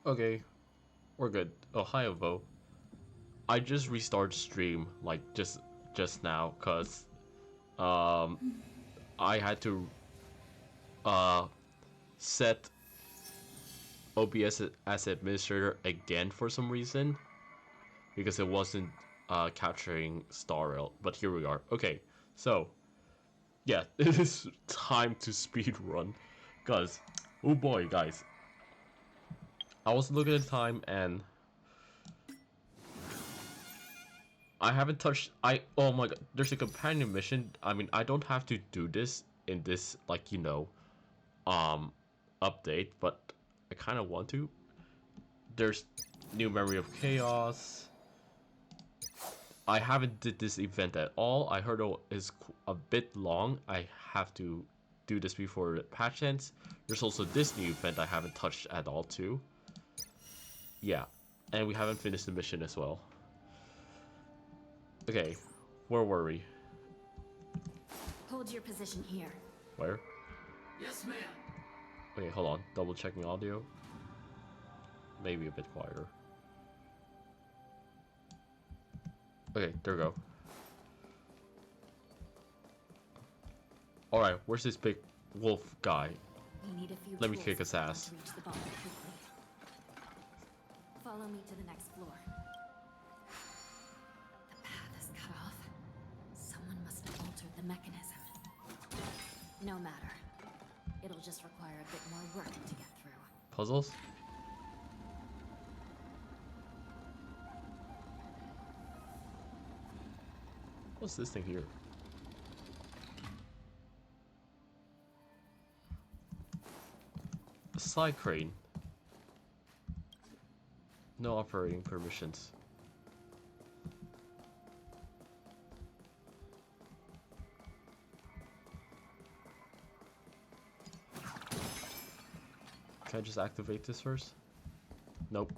Okay, we're good. Oh, hi, Ovo. I just restarted stream like just now, cause um I had to set OBS as administrator again for some reason because it wasn't capturing Star Rail. But here we are. Okay, so yeah, it is time to speed run, cause oh boy, guys, I was looking at the time and I haven't touched. Oh my god, there's a companion mission. I mean, I don't have to do this in this, like, update, but I kind of want to. There's new memory of chaos. I haven't did this event at all. I heard it is a bit long. I have to do this before the patch ends. There's also this new event I haven't touched at all too. Yeah, and we haven't finished the mission as well. Okay, where were we? Hold your position here. Where? Yes, ma'am. Okay, hold on. Double checking audio. Maybe a bit quieter. Okay, there we go. Alright, where's this big wolf guy? We need a few Let me tools kick his ass. to reach the bottom quickly. Follow me to the next floor. The path is cut off. Someone must have altered the mechanism. No matter. It'll just require a bit more work to get through. Puzzles? What's this thing here? A side crane. No operating permissions. Can I just activate this first? Nope.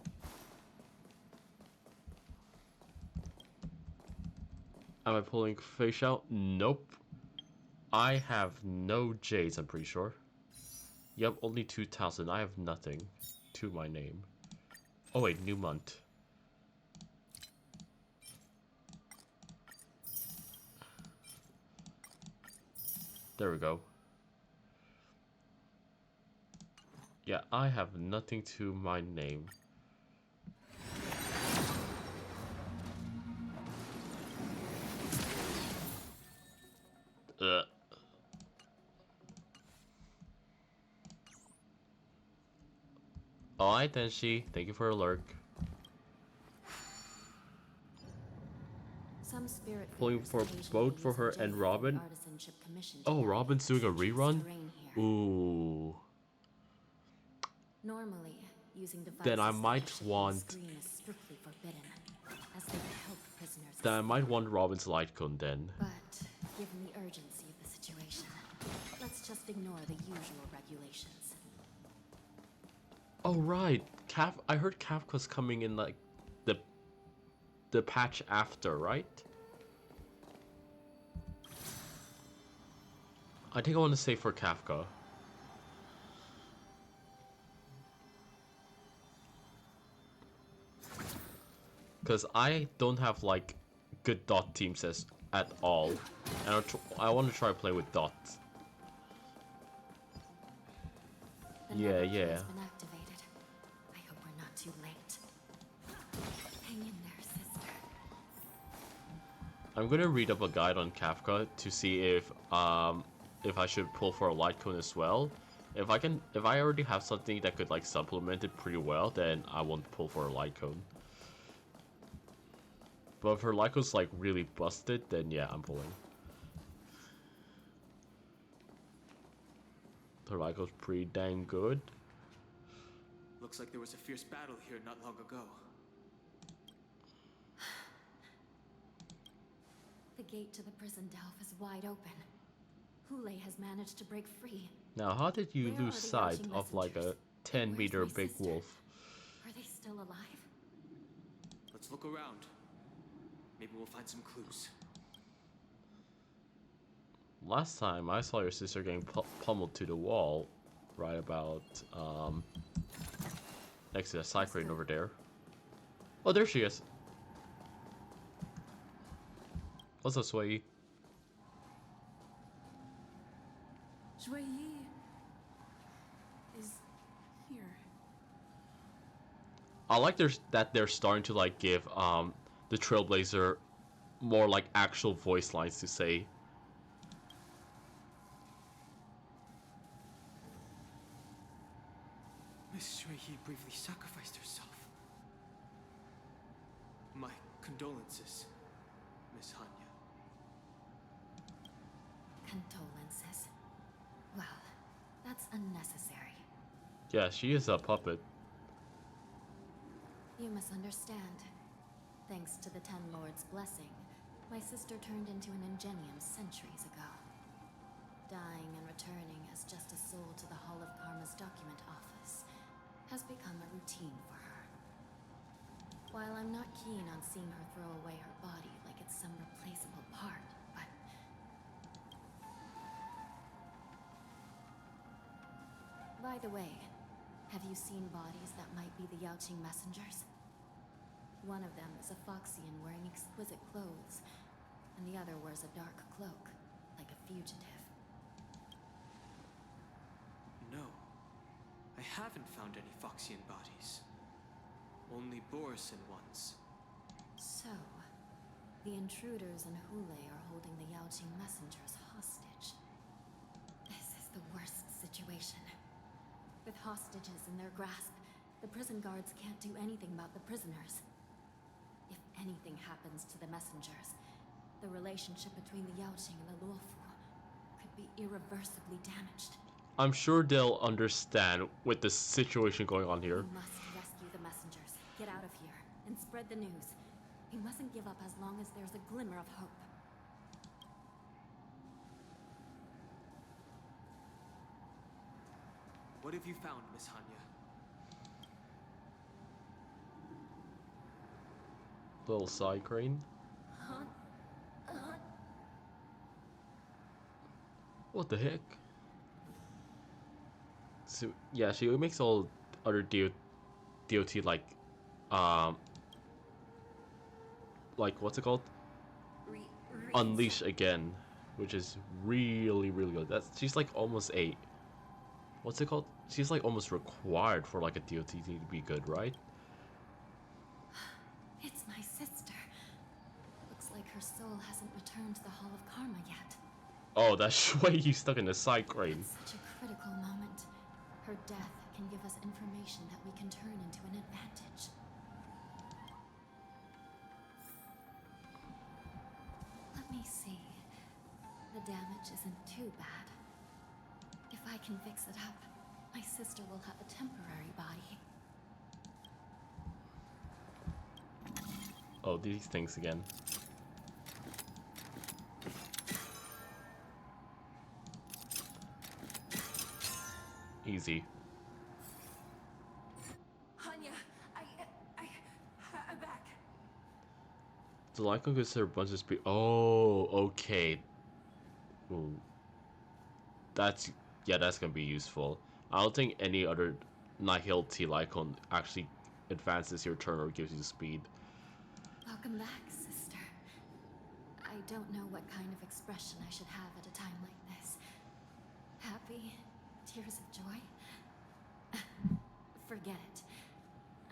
Am I pulling fish out? Nope. I have no J's, I'm pretty sure. Yep, only 2,000. I have nothing to my name. Oh wait, new month. There we go. Yeah, I have nothing to my name. Alright then, thank you for the alert. Some spirit Pulling for both for her and Robin. Oh, Robin's doing a rerun? Ooh. Normally, using devices Then I might want. Then I might want Robin's light cone then. But given the urgency of the situation, let's just ignore the usual regulations. Oh right, I heard Kafka's coming in like the patch after, right? I think I want to say for Kafka. Because I don't have like good dot teams at all. And I want to try to play with dots. Yeah. Too late. Hang in there, sister. I'm gonna read up a guide on Kafka to see if I should pull for a light cone as well. If I already have something that could like supplement it pretty well, then I won't pull for a light cone. But if her light cone's like really busted, then yeah, I'm pulling. Her light cone's pretty dang good. Looks like there was a fierce battle here not long ago. The gate to the prison delve is wide open. Hoolay has managed to break free. Now, how did you Where lose are the sight arching of like a messengers? 10-meter Where's my big sister? wolf? Are they still alive? Let's look around. Maybe we'll find some clues. Last time I saw your sister getting pummeled to the wall, right about Next to the side crane over there. Oh, there she is. What's up, Sway? Shui is here. I like that they're starting to like give the Trailblazer more like actual voice lines to say. Miss Shui briefly sacrificed herself. My condolences, Miss Hanya. Condolences. Well, that's unnecessary. Yeah, she is a puppet. You must understand. Thanks to the Ten Lords' blessing, my sister turned into an Ingenium centuries ago. Dying and returning as just a soul to the Hall of Karma's document office has become a routine for her. While I'm not keen on seeing her throw away her body like it's some replaceable part, but... By the way, have you seen bodies that might be the Yaoqing messengers? One of them is a Foxian wearing exquisite clothes, and the other wears a dark cloak, like a fugitive. No. I haven't found any Foxian bodies. Only Borisin ones. So, the intruders and Hoolay are holding the Yaoqing messengers hostage. This is the worst situation. With hostages in their grasp, the prison guards can't do anything about the prisoners. If anything happens to the messengers, the relationship between the Yaoqing and the Luofu could be irreversibly damaged. I'm sure they'll understand with the situation going on here. We must rescue the messengers, get out of here, and spread the news. We mustn't give up as long as there's a glimmer of hope. What have you found, Miss Hanya? Little side crane. What the heck? So yeah, she makes all other DOT like what's it called? Unleash again, which is really good. She's like almost a what's it called? She's like almost required for like a DOT to be good, right? It's my sister. Looks like her soul hasn't returned to the Hall of Karma yet. Oh, that's why you stuck in the side crane. It's such a critical moment. Her death can give us information that we can turn into an advantage. Let me see. The damage isn't too bad. If I can fix it up, my sister will have a temporary body. Oh, these things again. Easy. Hanya, I'm back. The Lycan consider bunch of speed. Oh, okay. Ooh. That's gonna be useful. I don't think any other Nihil T Lycon actually advances your turn or gives you speed. Welcome back, sister. I don't know what kind of expression I should have at a time like this. Happy? Tears of joy? Forget it.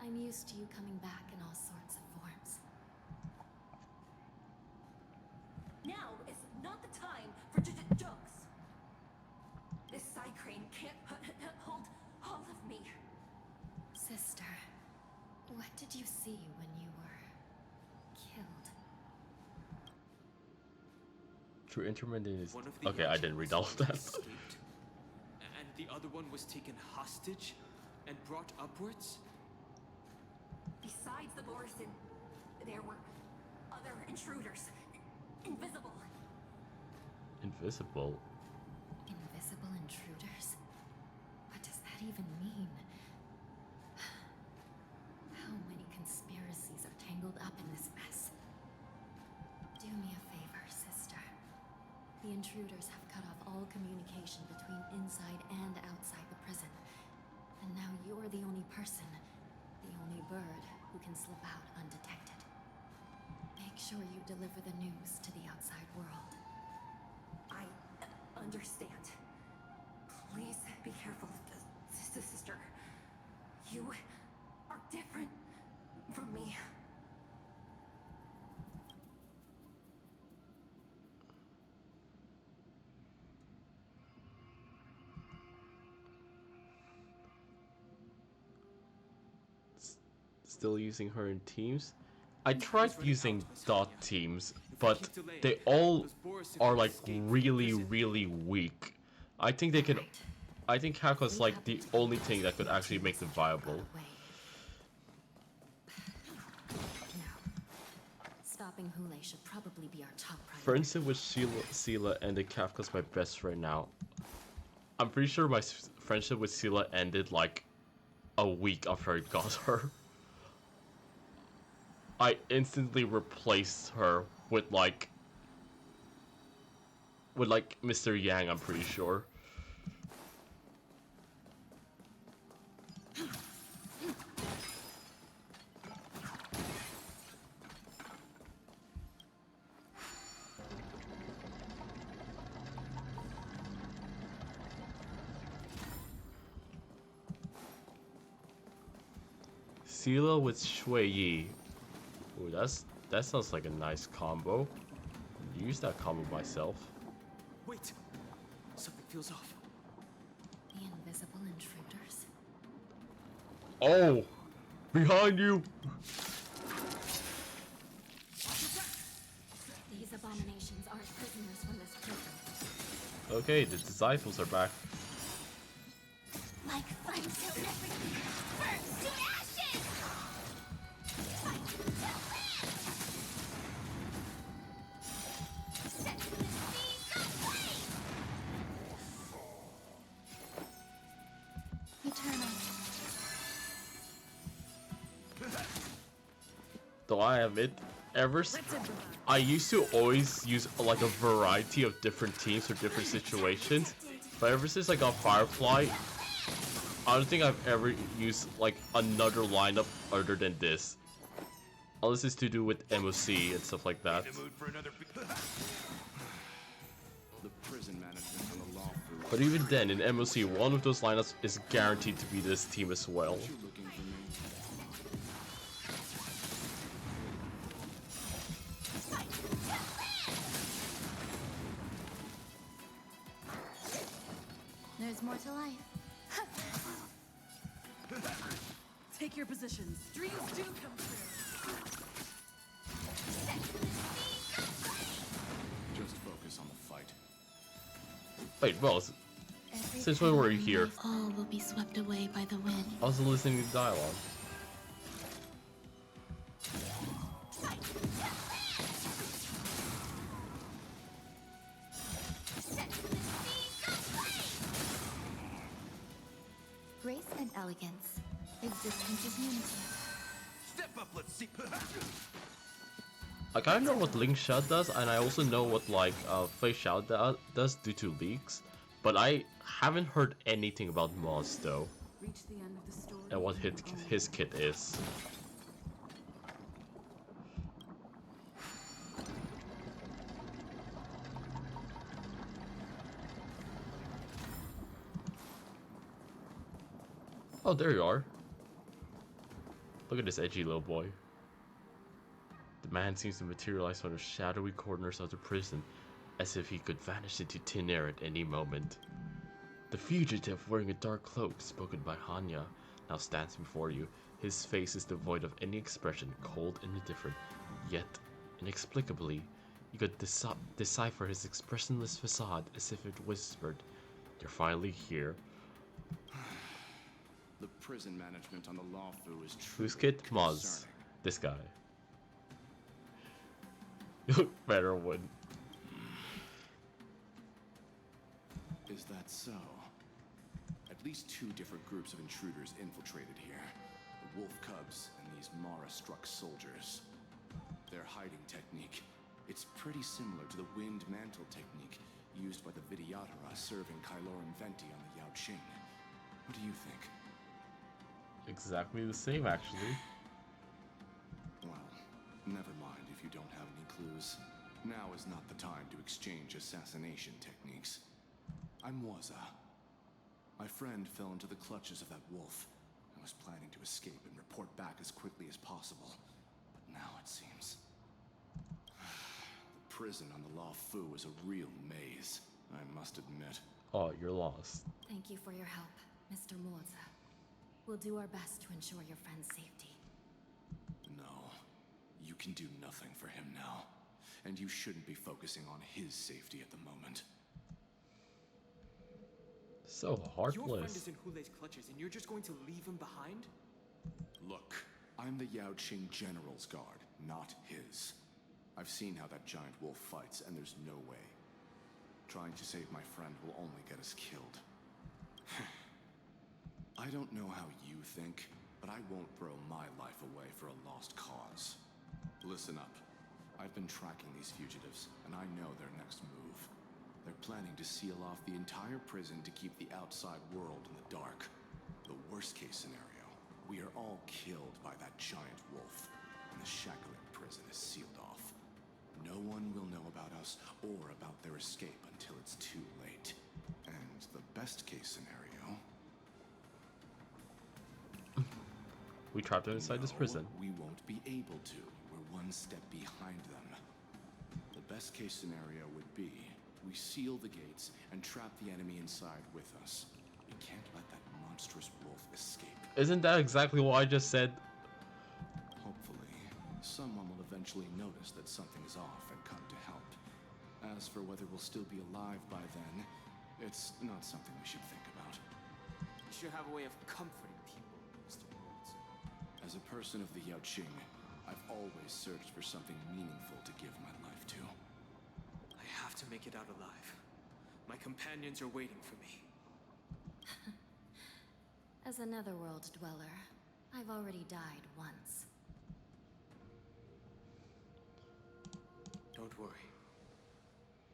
I'm used to you coming back in all sorts of forms. Now is not the time for jokes. This side crane can't hold all of me. Sister, what did you see when you were killed? True intermittent is One of the okay. I didn't read all of that. escaped, and the other one was taken hostage and brought upwards? Besides the Borisin, there were other intruders. Invisible. Invisible. Invisible intruders? What does that even mean? How many conspiracies are tangled up in this mess? Do me a favor, sister. The intruders have cut off all communication between inside and outside the prison. And now you're the only person, The only bird who can slip out undetected. Make sure you deliver the news to the outside world. I understand. Please be careful, sister. You are different from me. Still using her in teams? I tried using dot teams, but they all are like really, really weak. I think they could. I think Hako's like the only thing that could actually make them viable. Stopping Hoolay should probably be our top priority. Friendship with Sela ended. Kafka's my best friend now. I'm pretty sure my friendship with Sela ended like a week after I got her. I instantly replaced her with like Mr. Yang, I'm pretty sure. Sela with Shui Yi. Ooh, that sounds like a nice combo. Use that combo myself. Wait! Something feels off. The invisible intruders. Oh! Behind you! These abominations aren't prisoners from this prison. Okay, the disciples are back. Like flames to everything. Burns to ashes! Fight to land! Set the seas aflame! Eternal. Though I admit, I used to always use like a variety of different teams for different situations, but ever since I got Firefly, I don't think I've ever used like another lineup other than this. Unless it's to do with MOC and stuff like that. But even then, in MOC, one of those lineups is guaranteed to be this team as well. There's more to life. Take your positions. Dreams do come true. Just focus on the fight. Wait, well, since when were you here? All will be swept away by the wind. I was listening to dialogue. Grace and elegance. Existence is unity. Step up, let's see. I kind of know what Link Shot does, and I also know what like Fei Xiao does due to leaks, but I haven't heard anything about Moz though, and what his kit is. Oh, there you are. Look at this edgy little boy. The man seems to materialize from the shadowy corners of the prison, as if he could vanish into thin air at any moment. The fugitive, wearing a dark cloak spoken by Hanya, now stands before you. His face is devoid of any expression, cold and indifferent, yet, inexplicably, you could decipher his expressionless facade as if it whispered, "You're finally here." The prison management on the Lawfu is true. Who's kid? Moz. This guy. You look better when. Is that so? At least two different groups of intruders infiltrated here. The wolf cubs and these Mara-struck soldiers. Their hiding technique. It's pretty similar to the wind mantle technique used by the Vidyadhara serving Kailoran Venti on the Yaoqing. What do you think? exactly the same, actually. Well, never mind if you don't have any clues. Now is not the time to exchange assassination techniques. I'm Waza. My friend fell into the clutches of that wolf. I was planning to escape and report back as quickly as possible. But now it seems... the prison on the La Fu is a real maze, I must admit. Oh, you're lost. Thank you for your help, Mr. Moza. We'll do our best to ensure your friend's safety. No, you can do nothing for him now. And you shouldn't be focusing on his safety at the moment. So Your friend heartless. is in Hulay's clutches, and you're just going to leave him behind? Look, I'm the Yao Qing General's guard, not his. I've seen how that giant wolf fights, and there's no way. Trying to save my friend will only get us killed. I don't know how you think, but I won't throw my life away for a lost cause. Listen up. I've been tracking these fugitives, and I know their next move. They're planning to seal off the entire prison to keep the outside world in the dark. The worst case scenario, we are all killed by that giant wolf, and the Shackling Prison is sealed off. No one will know about us or about their escape until it's too late. And the best case scenario... We trapped him inside this No, prison. we won't be able to. We're one step behind them. The best case scenario would be we seal the gates and trap the enemy inside with us. We can't let that monstrous wolf escape. Isn't that exactly what I just said? Hopefully, someone will eventually notice that something is off and come to help. As for whether we'll still be alive by then, it's not something we should think about. You should have a way of comforting people, Mr. Woods. As a person of the Yao Qing, I've always searched for something meaningful to give my life to. I have to make it out alive. My companions are waiting for me. As a netherworld dweller, I've already died once. Don't worry.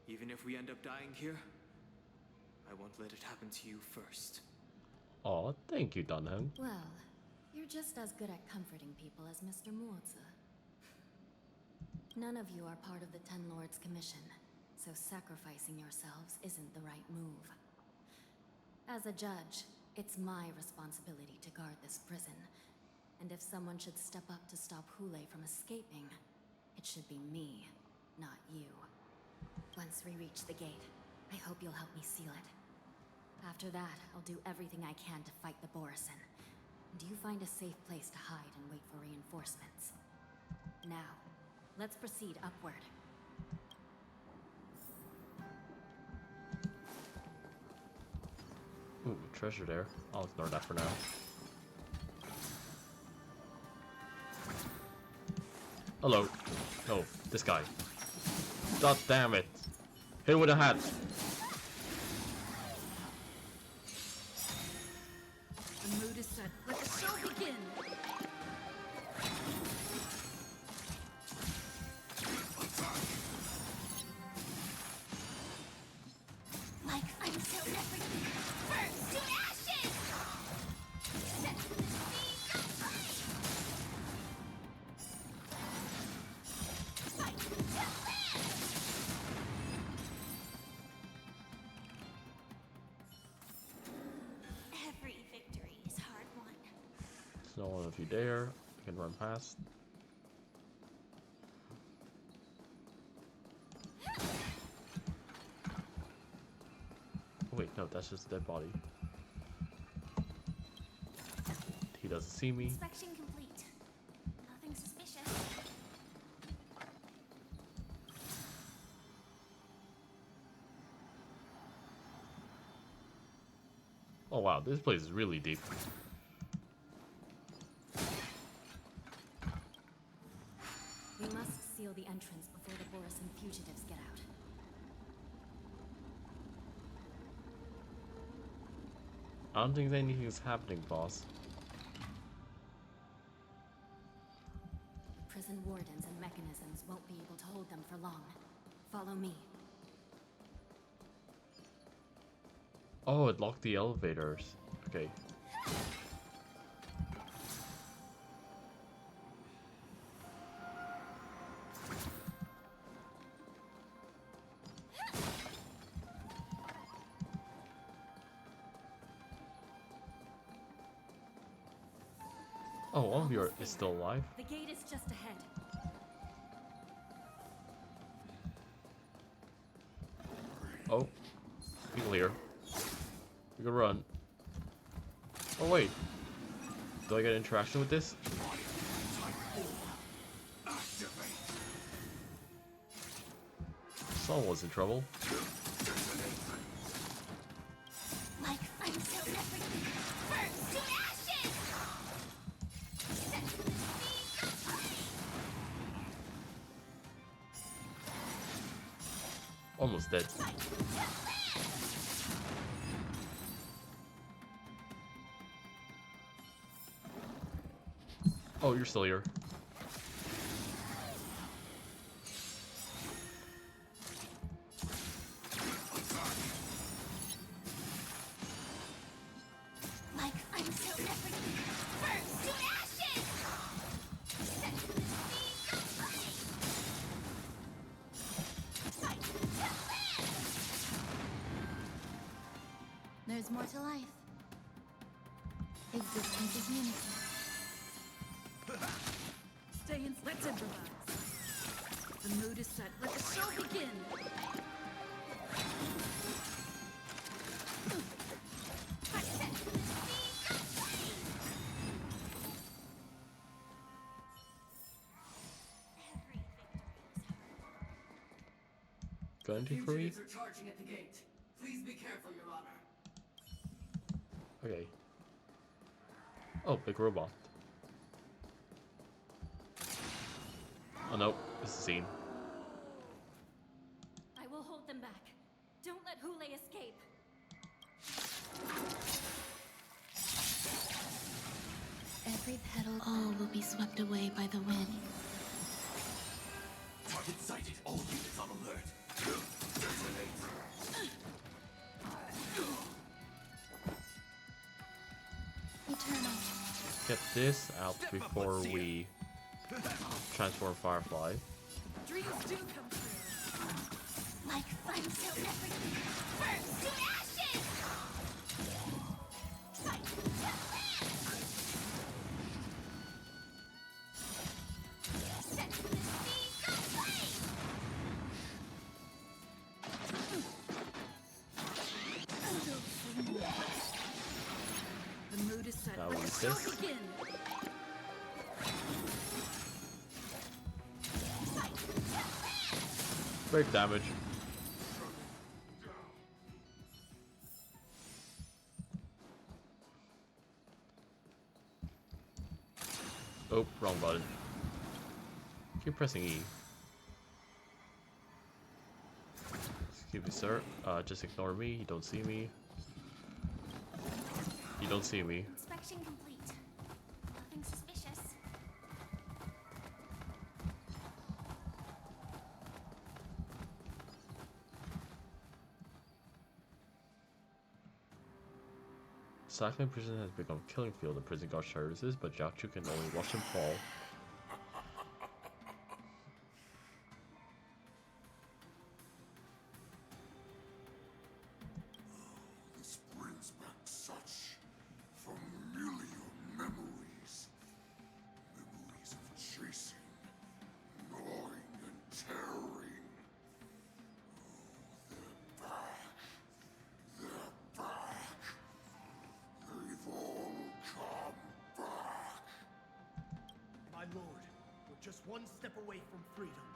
Even if we end up dying here, I won't let it happen to you first. Oh, thank you, Dunham. Well, you're just as good at comforting people as Mr. Moza. None of you are part of the Ten Lords' commission, so sacrificing yourselves isn't the right move. As a judge, it's my responsibility to guard this prison, and if someone should step up to stop Hoolay from escaping, it should be me, not you. Once we reach the gate, I hope you'll help me seal it. After that, I'll do everything I can to fight the Borisin. And you find a safe place to hide and wait for reinforcements. Now, let's proceed upward. Ooh, treasure there. I'll ignore that for now. Hello. No, this guy. God damn it. Hit him with a hat. The mood is set. Let the show begin. Like until everything burns to ashes. Set to the speed of light. Fight to live. Every victory is hard won. So if you dare, I can run past. Oh, wait, no, that's just a dead body. He doesn't see me. Inspection complete. Nothing suspicious. Oh wow, this place is really deep. We must seal the entrance before the Borisin fugitives get out. I don't think anything is happening, boss. Prison wardens and mechanisms won't be able to hold them for long. Follow me. Oh, it locked the elevators. Okay. Oh, one of you Almost is there. still alive. The gate is just ahead. Oh, people here. We can run. Oh wait, do I get interaction with this? Someone's in trouble. Like until everything burns to ashes! Set to the speed of light! Almost dead. Fight to live! Oh, you're still here. Like until everything burns to ashes! Set to the speed of light! Fight to live! There's more to life. Existence is unity. Stay in. Let's improvise. The mood is set. Let the show begin. Set to the speed of light! Every victory is hard. Gun for me? Fugitives are charging at the gate. Please be careful, Your Honor. Okay. Oh, big robot. Oh no, this is a scene. I will hold them back. Don't let Hoolay escape. Every petal, all will be swept away by the wind. Target sighted. All units on alert. Detonate. Eternal. Get this out before we transform Firefly. Dreams do come true. Like until everything burns to ashes! Fight to live! Set to the speed of light! The mood is set. Now Let we the show this. begin. Great damage. Oh, wrong button. Keep pressing E. Excuse me, sir. Just ignore me. You don't see me. You don't see me. Inspection complete. Nothing suspicious. Shackling Prison has become a killing field of prison guard services, but Jiaochu can only watch him fall. This brings back such familiar memories. Memories of chasing, gnawing, and tearing. Oh, they're back. They're back. They've all come back. My lord, we're just one step away from freedom.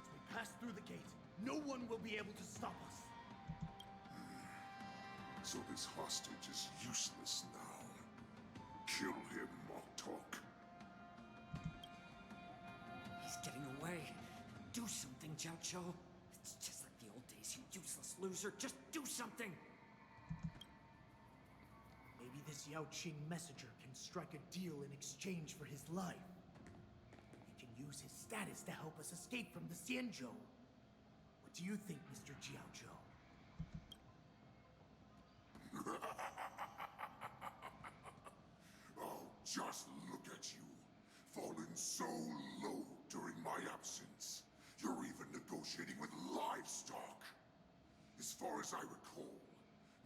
As we pass through the gate, no one will be able to stop us. So this hostage is useless now. Kill him, Moktok. He's getting away. Do something, Jiaoqiu. It's just like the old days, you useless loser. Just do something. Maybe this Yao Qing messenger can strike a deal in exchange for his life. He can use his status to help us escape from the Xianzhou. What do you think, Mr. Jiaozhou? Oh, just look at you. Fallen so low during my absence. You're even negotiating with livestock. As far as I recall,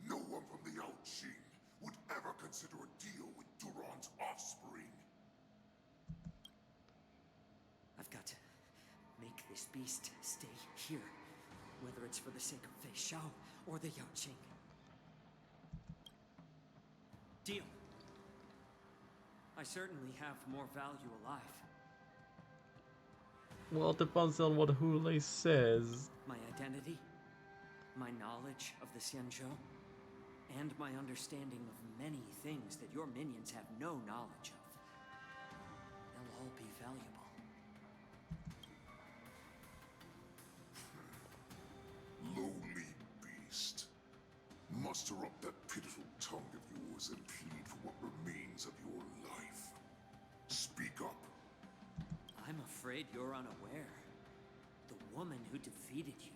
no one from the Yao Qing would ever consider a deal with Duran's offspring. got to make this beast stay here, whether it's for the sake of Fei Shao or the Yaoqing. Deal. I certainly have more value alive. Well, it depends on what Hoolay says. My identity, my knowledge of the Xianzhou, and my understanding of many things that your minions have no knowledge of. They'll all be valuable. Lowly beast. Muster up that pitiful tongue of yours and plead for what remains of your life. Speak up. I'm afraid you're unaware. The woman who defeated you,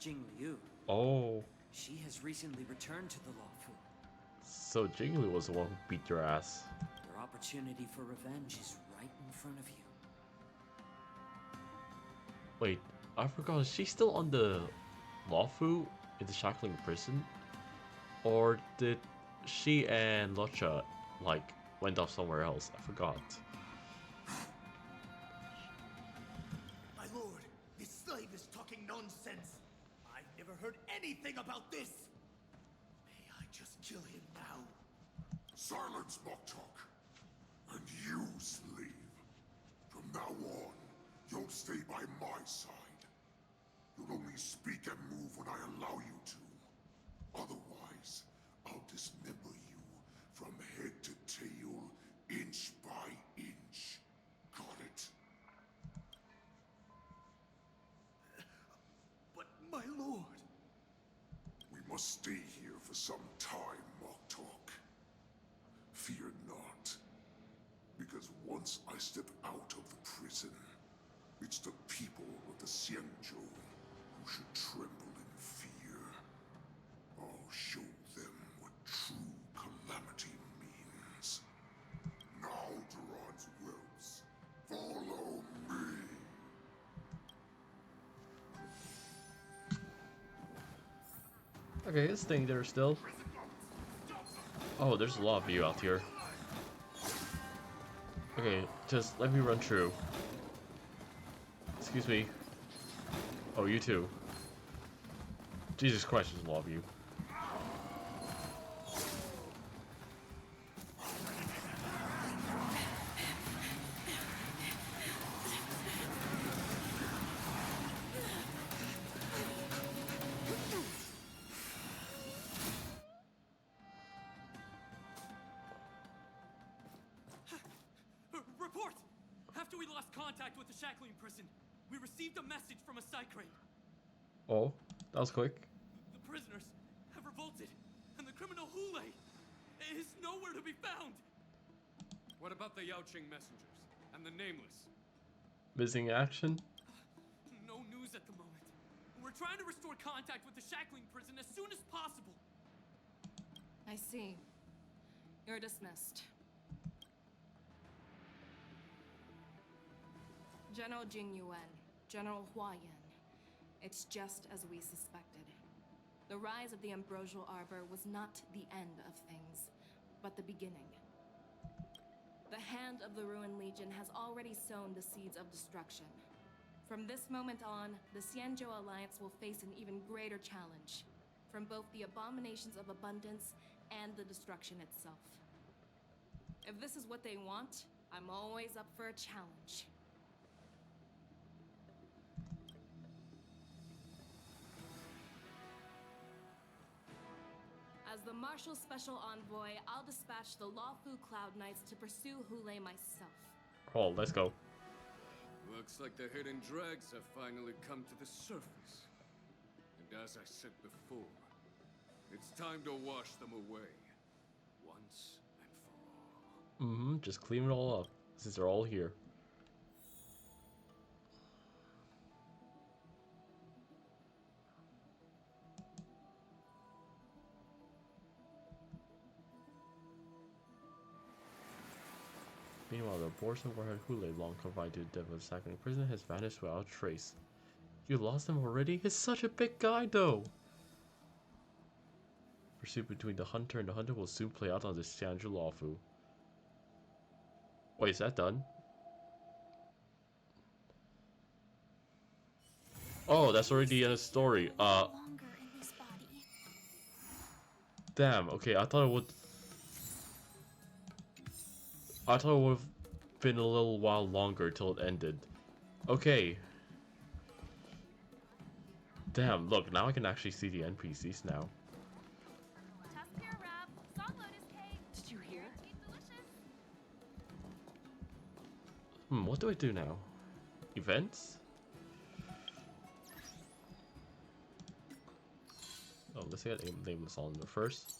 Jing Liu, Oh, she has recently returned to the Luofu. so Jingli was the one who beat your ass. Your opportunity for revenge is right in front of you. Wait, I forgot, is she still on the Luofu in the Shackling Prison? Or did she and Locha, like, went off somewhere else? I forgot. My lord, this slave is talking nonsense. I've never heard anything about this. May I just kill him now? Silence, mock talk. And you, slave. From now on, you'll stay by my side. You'll only speak and move when I allow you to. Otherwise, I'll dismember you from head to tail, inch by inch. Got it? But my lord... We must stay here for some time, mock talk. Fear not. Because once I step out of the prison, it's the people of the Xianzhou who should tremble in fear. I'll show them what true calamity means. Now, Duran's whelps, follow me. Okay, it's staying there still. Oh, there's a lot of you out here. Okay, just let me run through. Excuse me. Oh, you too. Jesus Christ, there's a lot of you. Report! After we lost contact with the Shackling Prison, we received a message from a Psycrane. Oh, that was quick. The prisoners have revolted, and the criminal Hoolay is nowhere to be found. What about the Yaoqing messengers and the Nameless? Missing action? No news at the moment. We're trying to restore contact with the Shackling Prison as soon as possible. I see. You're dismissed. General Jing Yuan, General Hua Yan. It's just as we suspected. The rise of the Ambrosial Arbor was not the end of things, but the beginning. The hand of the Ruined Legion has already sown the seeds of destruction. From this moment on, the Xianzhou Alliance will face an even greater challenge, from both the abominations of abundance and the destruction itself. If this is what they want, I'm always up for a challenge. As the Marshal Special Envoy, I'll dispatch the Luofu Cloud Knights to pursue Hoolay myself. Oh, let's go. Looks like the hidden dregs have finally come to the surface. And as I said before, it's time to wash them away. Once and for all. Just clean it all up, since they're all here. Meanwhile, the abortion warhead Hoolay, long confined to the depth of Shackling Prison, has vanished without trace. You lost him already? He's such a big guy, though! Pursuit between the hunter and the hunter will soon play out on the Xianzhou Luofu. Wait, is that done? Oh, that's already the end of the story. Longer in this body. Damn. Okay, I thought it would have been a little while longer till it ended. Okay. Damn, look, now I can actually see the NPCs now. Did you hear? What do I do now? Events? Oh, let's get name this on first.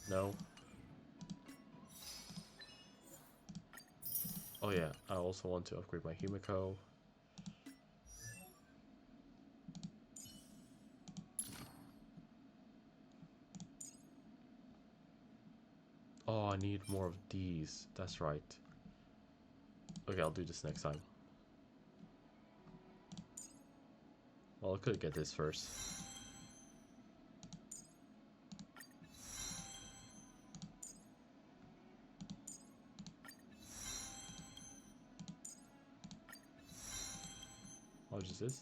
No. Oh yeah, I also want to upgrade my Himiko. Oh, I need more of these. That's right. Okay, I'll do this next time. Well, I could get this first. How much is this?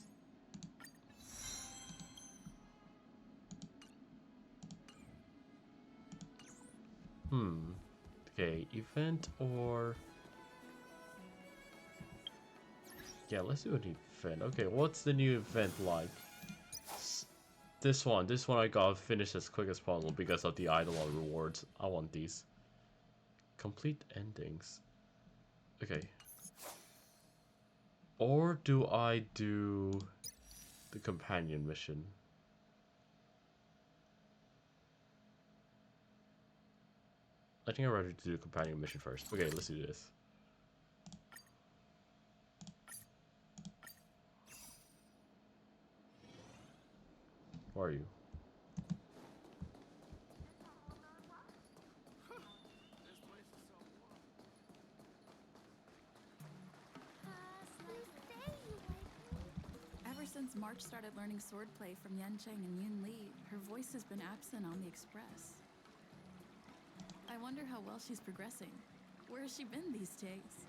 Okay, event or... Yeah, let's do an event. Okay, what's the new event like? This one I gotta finish as quick as possible because of the Eidolon rewards. I want these. Complete endings. Okay. Or do I do the companion mission? I think I'd rather do the companion mission first. Okay, let's do this. Where are you? Ever since March started learning swordplay from Yancheng and Yunli, her voice has been absent on the Express. I wonder how well she's progressing. Where has she been these days?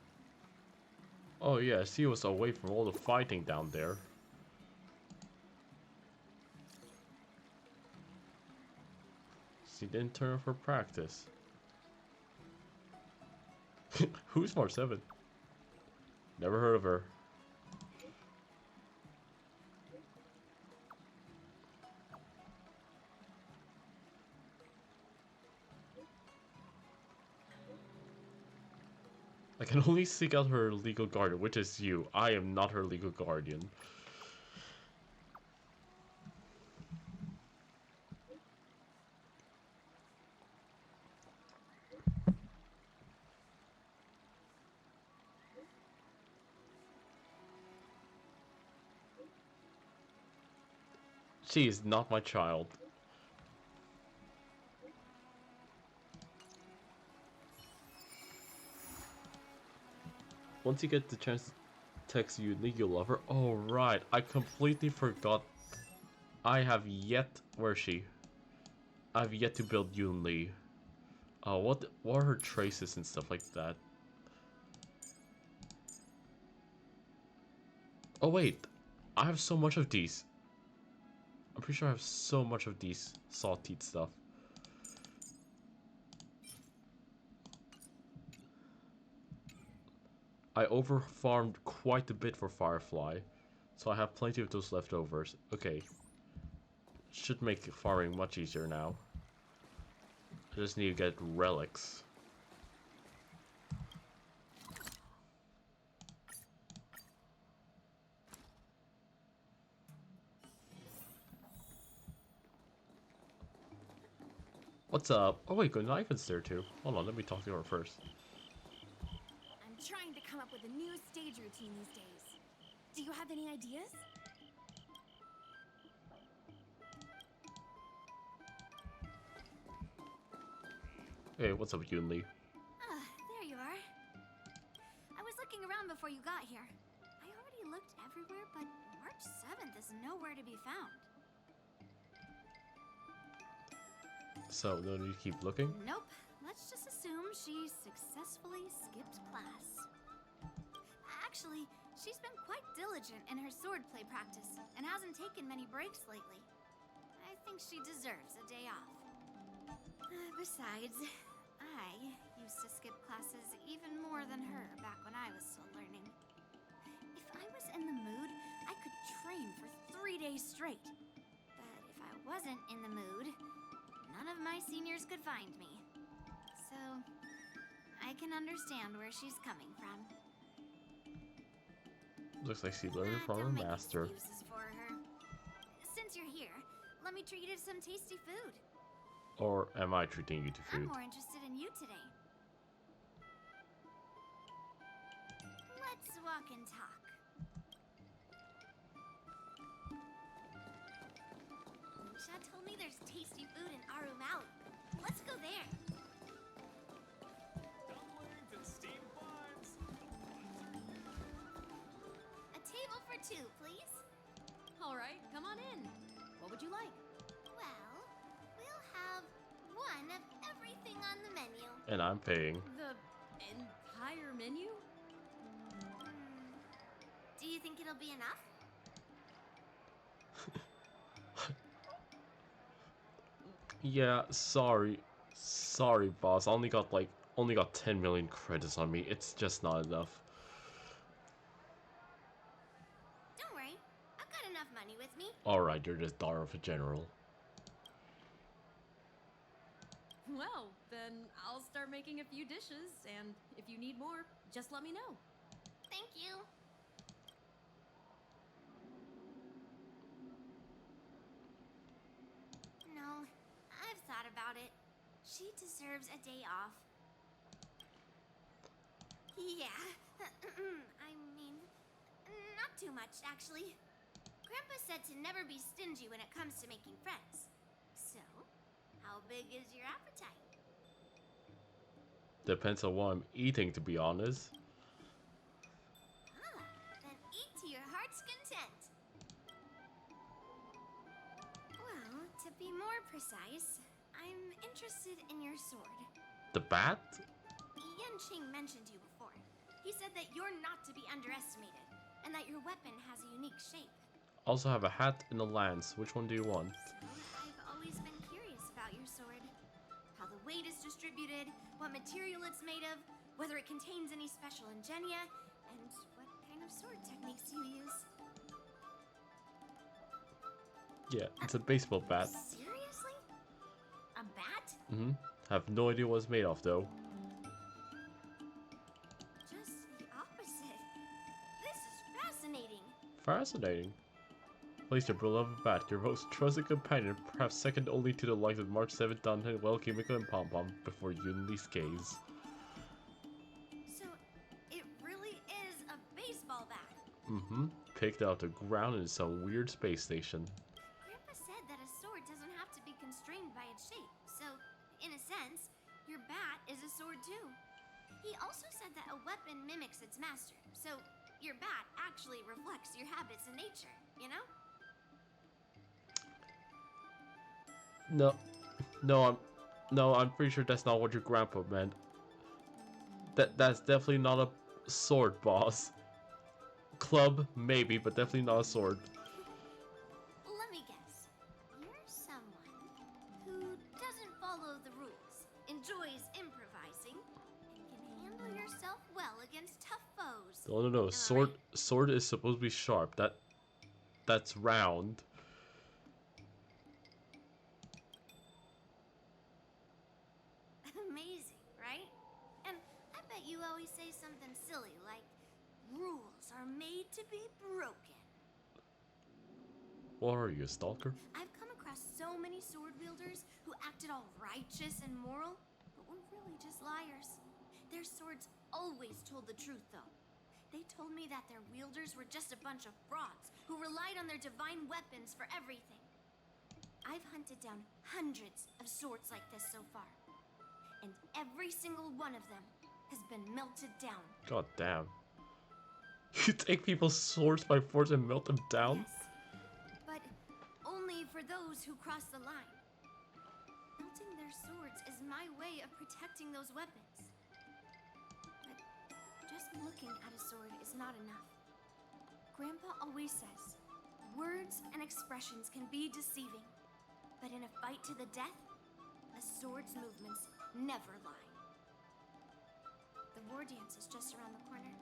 Oh yeah, she was away from all the fighting down there. She didn't turn up for practice. Who's Smart 7? Never heard of her. I can only seek out her legal guardian, which is you. I am not her legal guardian. She is not my child. Once you get the chance to text Yunli, you'll love her. Oh right, I completely forgot. I have yet... Where is she? I have yet to build Yunli. What are her traces and stuff like that? Oh wait, I have so much of these. I'm pretty sure I have so much of these saw-teeth stuff. I over-farmed quite a bit for Firefly, so I have plenty of those leftovers. Okay. Should make farming much easier now. I just need to get relics. What's up? Oh wait, good Ivan's there too. Hold on, let me talk to her first. I'm trying to come up with a new stage routine these days. Do you have any ideas? Hey, what's up, Yunli? Ah, there you are. I was looking around before you got here. I already looked everywhere, but March 7th is nowhere to be found. So, no need to keep looking? Nope. let's just assume she successfully skipped class. Actually, she's been quite diligent in her swordplay practice and hasn't taken many breaks lately. I think she deserves a day off. Besides, I used to skip classes even more than her back when I was still learning. If I was in the mood, I could train for 3 days straight. But if I wasn't in the mood, none of my seniors could find me. So, I can understand where she's coming from. Looks like she learned from her Don't make master. excuses for her. Since you're here, let me treat you to some tasty food. Or am I treating you to I'm food? more interested in you today. Let's walk and talk. Lucia told me there's tasty food in Arum Alley. Let's go there. Dumplings and steamed buns. A table for two, please. All right, come on in. What would you like? Well, we'll have one of everything on the menu. And I'm paying. The entire menu? Do you think it'll be enough? Yeah, sorry. Sorry, boss. I only got 10 million credits on me. It's just not enough. Don't worry, I've got enough money with me. Alright, you're just daughter of a general. Well, then I'll start making a few dishes, and if you need more, just let me know. Thank you. No, I've thought about it. She deserves a day off. Yeah, I mean, not too much, actually. Grandpa said to never be stingy when it comes to making friends. So, how big is your appetite? Depends on what I'm eating, to be honest. Ah, then eat to your heart's content. Well, to be more precise, I'm interested in your sword. The bat? Yanqing mentioned you before. He said that you're not to be underestimated, and that your weapon has a unique shape. Also have a hat and a lance. Which one do you want? I've always been curious about your sword. How the weight is distributed, what material it's made of, whether it contains any special ingenia, and what kind of sword techniques you use. Yeah, it's a baseball bat. Seriously? A bat? Have no idea what it's made of, though. Just the opposite. This is fascinating. Fascinating. Place your beloved bat, your most trusted companion, perhaps second only to the likes of March 7th, Dante, Well, Kimiko, and Pom Pom, before Yunli's gaze. So, it really is a baseball bat. Picked out the ground in some weird space station. Grandpa said that a sword doesn't have to be constrained by its shape, so, in a sense, your bat is a sword too. He also said that a weapon mimics its master, so your bat actually reflects your habits and nature, you know? No, I'm pretty sure that's not what your grandpa meant. That's definitely not a sword, boss. Club, maybe, but definitely not a sword. Let me guess. You're someone who doesn't follow the rules, enjoys improvising, and can handle yourself well against tough foes. No. Sword is supposed to be sharp. That's round. Amazing, right? And I bet you always say something silly like, rules are made to be broken. What are you, a stalker? I've come across so many sword wielders who acted all righteous and moral, but were really just liars. Their swords always told the truth, though. They told me that their wielders were just a bunch of frauds who relied on their divine weapons for everything. I've hunted down hundreds of swords like this so far, and every single one of them has been melted down. God damn. You take people's swords by force and melt them down? Yes, but only for those who cross the line. Melting their their swords is my way of protecting those weapons. But just looking at a sword is not enough. Grandpa always says, words and expressions can be deceiving, but in a fight to the death, a sword's movements never lie. The war dance is just around the corner.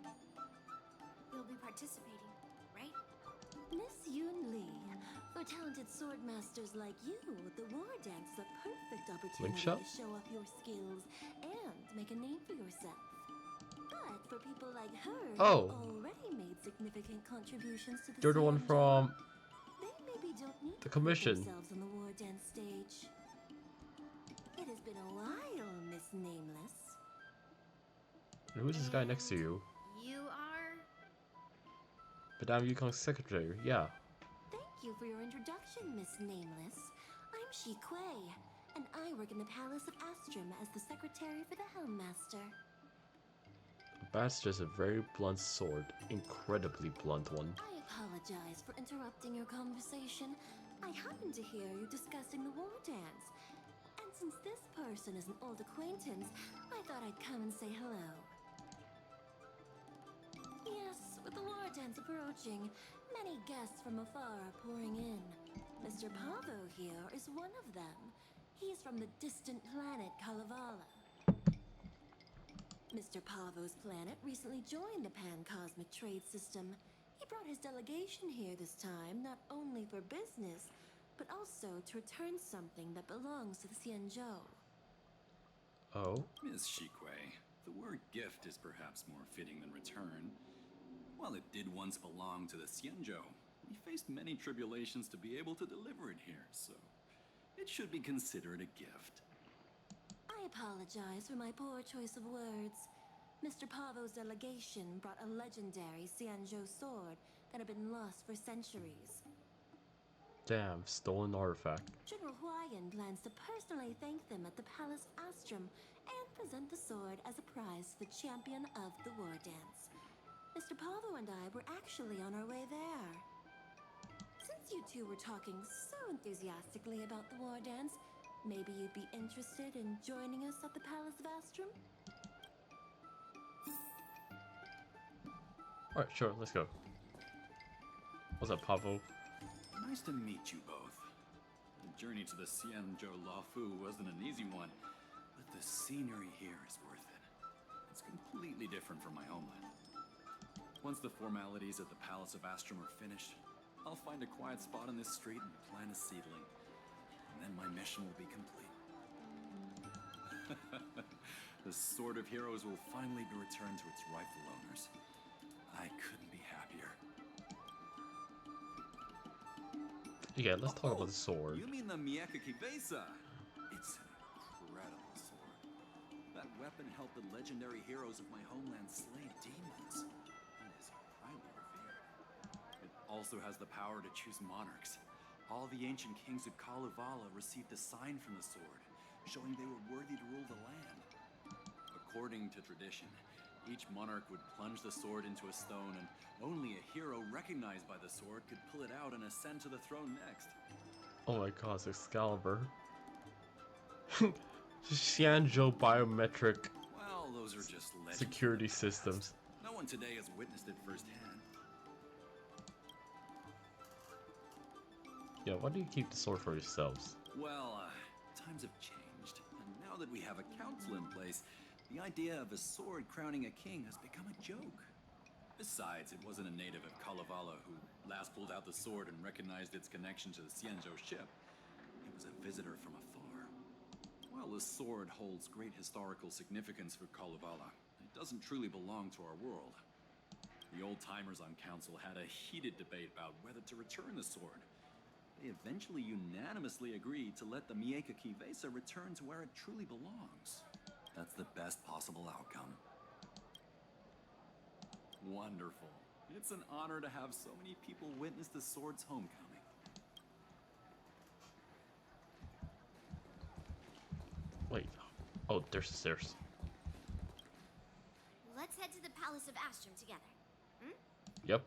You'll be participating, right? Miss Yunli, for talented sword masters like you, the war dance is a perfect opportunity shot? to show off your skills and make a name for yourself. But for people like her Oh. who already made significant contributions to the You're the one Xianzhou, from they maybe don't need the to put commission. themselves on the war dance stage. It has been a while, Miss Nameless. Who's this guy next to you? You are... Madame Yukong's secretary, yeah. Thank you for your introduction, Miss Nameless. I'm Shi Kuei, and I work in the Palace of Astrum as the secretary for the Helmmaster. That's just a very blunt sword. Incredibly blunt one. I apologize for interrupting your conversation. I happened to hear you discussing the war dance. And since this person is an old acquaintance, I thought I'd come and say hello. Yes, with the war dance approaching, many guests from afar are pouring in. Mr. Pavo here is one of them. He's from the distant planet Kalevala. Mr. Pavo's planet recently joined the Pan-Cosmic Trade System. He brought his delegation here this time, not only for business, but also to return something that belongs to the Xianzhou. Oh? Miss Shikui, the word gift is perhaps more fitting than return. While it did once belong to the Xianzhou, we faced many tribulations to be able to deliver it here, so it should be considered a gift. I apologize for my poor choice of words. Mr. Pavo's delegation brought a legendary Xianzhou sword that had been lost for centuries. Damn, stolen artifact. General Huayan plans to personally thank them at the Palace of Astrum and present the sword as a prize to the champion of the war dance. Mr. Pavo and I were actually on our way there. Since you two were talking so enthusiastically about the war dance, maybe you'd be interested in joining us at the Palace of Astrum? Alright, sure, let's go. What's up, Pavo? Nice to meet you both. The journey to the Xianzhou Lafu wasn't an easy one, but the scenery here is worth it. It's completely different from my homeland. Once the formalities at the Palace of Astrum are finished, I'll find a quiet spot on this street and plant a seedling. And then my mission will be complete. The Sword of Heroes will finally be returned to its rightful owners. I couldn't be happier. Yeah, let's talk about the sword. You mean the Mieka Kivesa? It's an incredible sword. That weapon helped the legendary heroes of my homeland slay demons. It is highly revered. It also has the power to choose monarchs. All the ancient kings of Kalevala received a sign from the sword, showing they were worthy to rule the land. According to tradition, each monarch would plunge the sword into a stone, and only a hero recognized by the sword could pull it out and ascend to the throne next. Oh my god, it's Excalibur. Xianzhou biometric Well, those are just legends. security systems. No one today has witnessed it firsthand. Yeah, why do you keep the sword for yourselves? Well, times have changed, and now that we have a council in place, the idea of a sword crowning a king has become a joke. Besides, it wasn't a native of Kalevala who last pulled out the sword and recognized its connection to the Xianzhou ship. It was a visitor from afar. While the sword holds great historical significance for Kalevala, it doesn't truly belong to our world. The old-timers on council had a heated debate about whether to return the sword. They eventually unanimously agreed to let the Mieka Kivesa return to where it truly belongs. That's the best possible outcome. Wonderful. It's an honor to have so many people witness the sword's homecoming. Wait. Oh, there's the stairs. Let's head to the Palace of Astrum together. Hmm? Yep.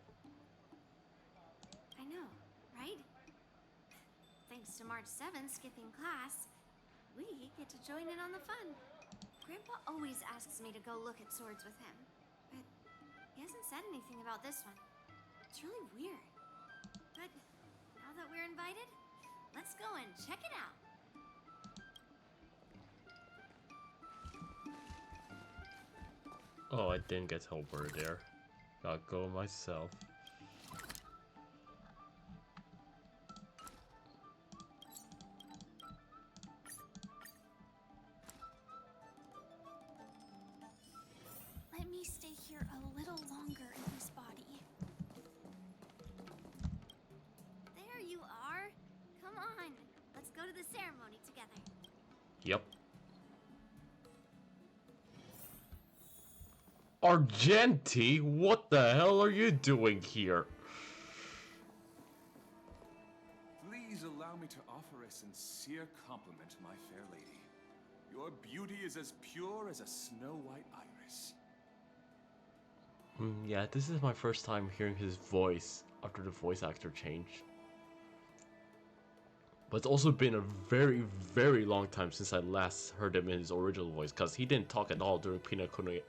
I know, right? Thanks to March 7th skipping class, we get to join in on the fun. Grandpa always asks me to go look at swords with him, but he hasn't said anything about this one. It's really weird. But now that we're invited, let's go and check it out. Oh, I didn't get over there. Gotta go myself. Let me stay here a little longer in this body. There you are. Come on, let's go to the ceremony together. Yep. Argenti, what the hell are you doing here? Please allow me to offer a sincere compliment, my fair lady. Your beauty is as pure as a snow-white iris. Yeah, this is my first time hearing his voice after the voice actor changed. But it's also been a very, very long time since I last heard him in his original voice, because he didn't talk at all during Pinakoni.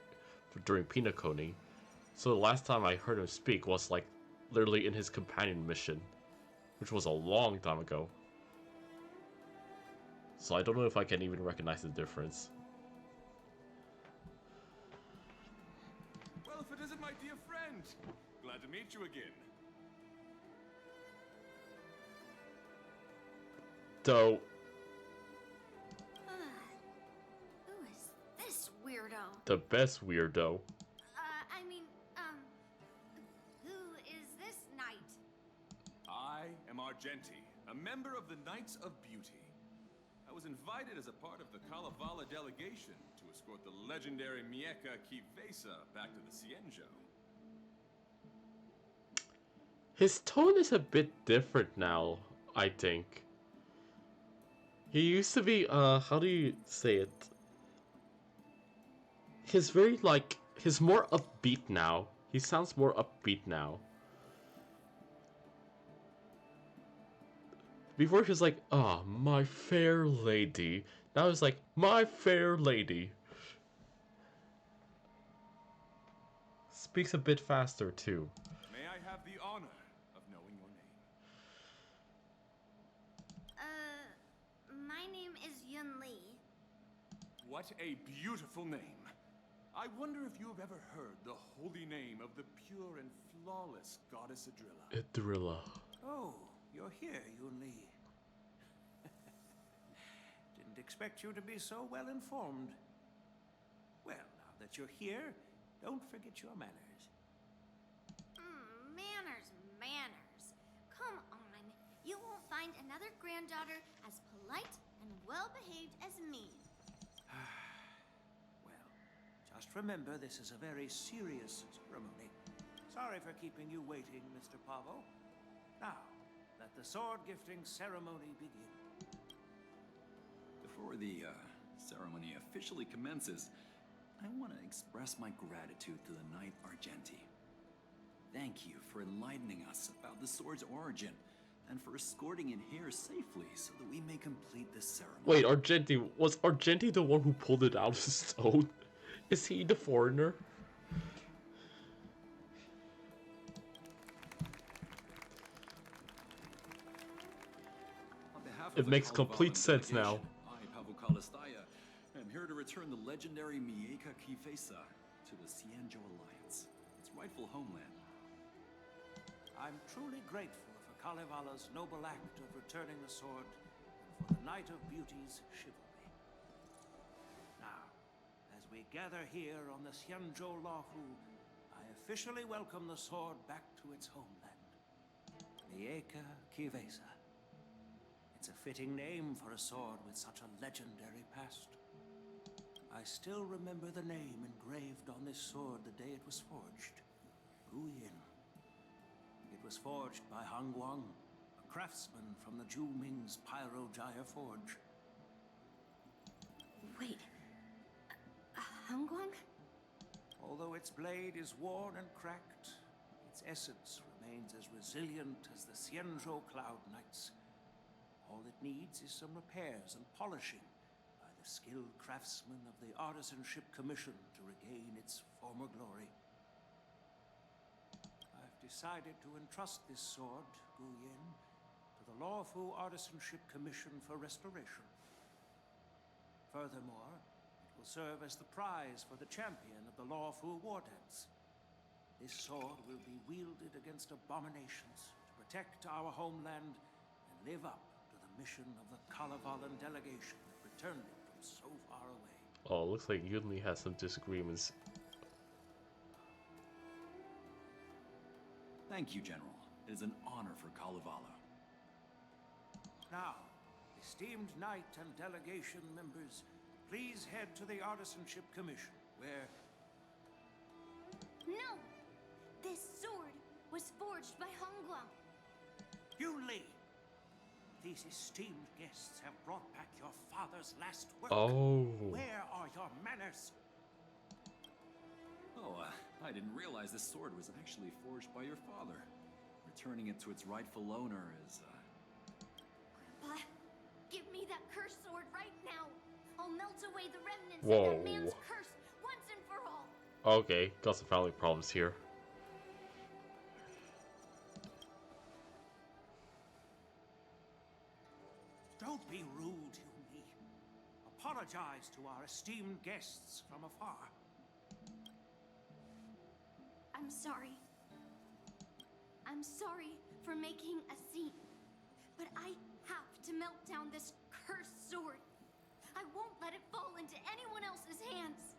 So the last time I heard him speak was like literally in his companion mission, which was a long time ago. So I don't know if I can even recognize the difference. Well, if it isn't my dear friend, glad to meet you again. So, Who is this weirdo? the best weirdo. Who is this knight? I am Argenti, a member of the Knights of Beauty. I was invited as a part of the Kalevala delegation to escort the legendary Mieka Kivesa back to the Cienjo. His tone is a bit different now, I think. He used to be, how do you say it? He's very, like, he's more upbeat now. He sounds more upbeat now. Before he was like, ah, my fair lady. Now he's like, my fair lady. Speaks a bit faster, too. May I have the honor of knowing your name? My name is Yunli. What a beautiful name. I wonder if you have ever heard the holy name of the pure and flawless goddess Adrilla. Adrilla. Oh, you're here, Yunli. Didn't expect you to be so well informed. Well, now that you're here, don't forget your manners. Manners. Come on. You won't find another granddaughter as polite and well-behaved as me. Well, just remember this is a very serious ceremony. Sorry for keeping you waiting, Mr. Pavo. Now, let the sword gifting ceremony begin. Before the ceremony officially commences, I want to express my gratitude to the Knight Argenti. Thank you for enlightening us about the sword's origin, and for escorting in here safely so that we may complete this ceremony. Wait, was Argenti the one who pulled it out of the stone? Is he the foreigner? It makes complete sense now. I, Pavel Kalistaya, am here to return the legendary Mieka Kivesa to the Cienjo Alliance, its rightful homeland. I'm truly grateful for Kalevala's noble act of returning the sword, and for the Knight of Beauty's chivalry. Now, as we gather here on the Cienjo Lahu, I officially welcome the sword back to its homeland. Mieka Kivesa. It's a fitting name for a sword with such a legendary past. I still remember the name engraved on this sword the day it was forged. Guyin. It was forged by Han Guang, a craftsman from the Zhu Ming's Pyrojaya Forge. Wait. Hongguang? Although its blade is worn and cracked, its essence remains as resilient as the Cienjo Cloud Knights. All it needs is some repairs and polishing, the skilled craftsmen of the Artisanship Commission to regain its former glory. I've decided to entrust this sword, Gu Yin, to the Lawfu Artisanship Commission for restoration. Furthermore, it will serve as the prize for the champion of the Lawfu War Dance. This sword will be wielded against abominations to protect our homeland and live up to the mission of the Kalevalan delegation that returned it from so far away. Oh, looks like Yunli has some disagreements. Thank you, General. It is an honor for Kalevala. Now, esteemed knight and delegation members, please head to the Artisanship Commission, where... No! This sword was forged by Hongguang. Yunli! These esteemed guests have brought back your father's last work. Oh. Where are your manners? Oh, I didn't realize this sword was actually forged by your father. Returning it to its rightful owner is, Grandpa, give me that cursed sword right now. I'll melt away the remnants Whoa. of that man's curse once and for all. Okay, got some family problems here. Don't be rude, Yunli. Apologize to our esteemed guests from afar. I'm sorry. I'm sorry for making a scene. But I have to melt down this cursed sword. I won't let it fall into anyone else's hands.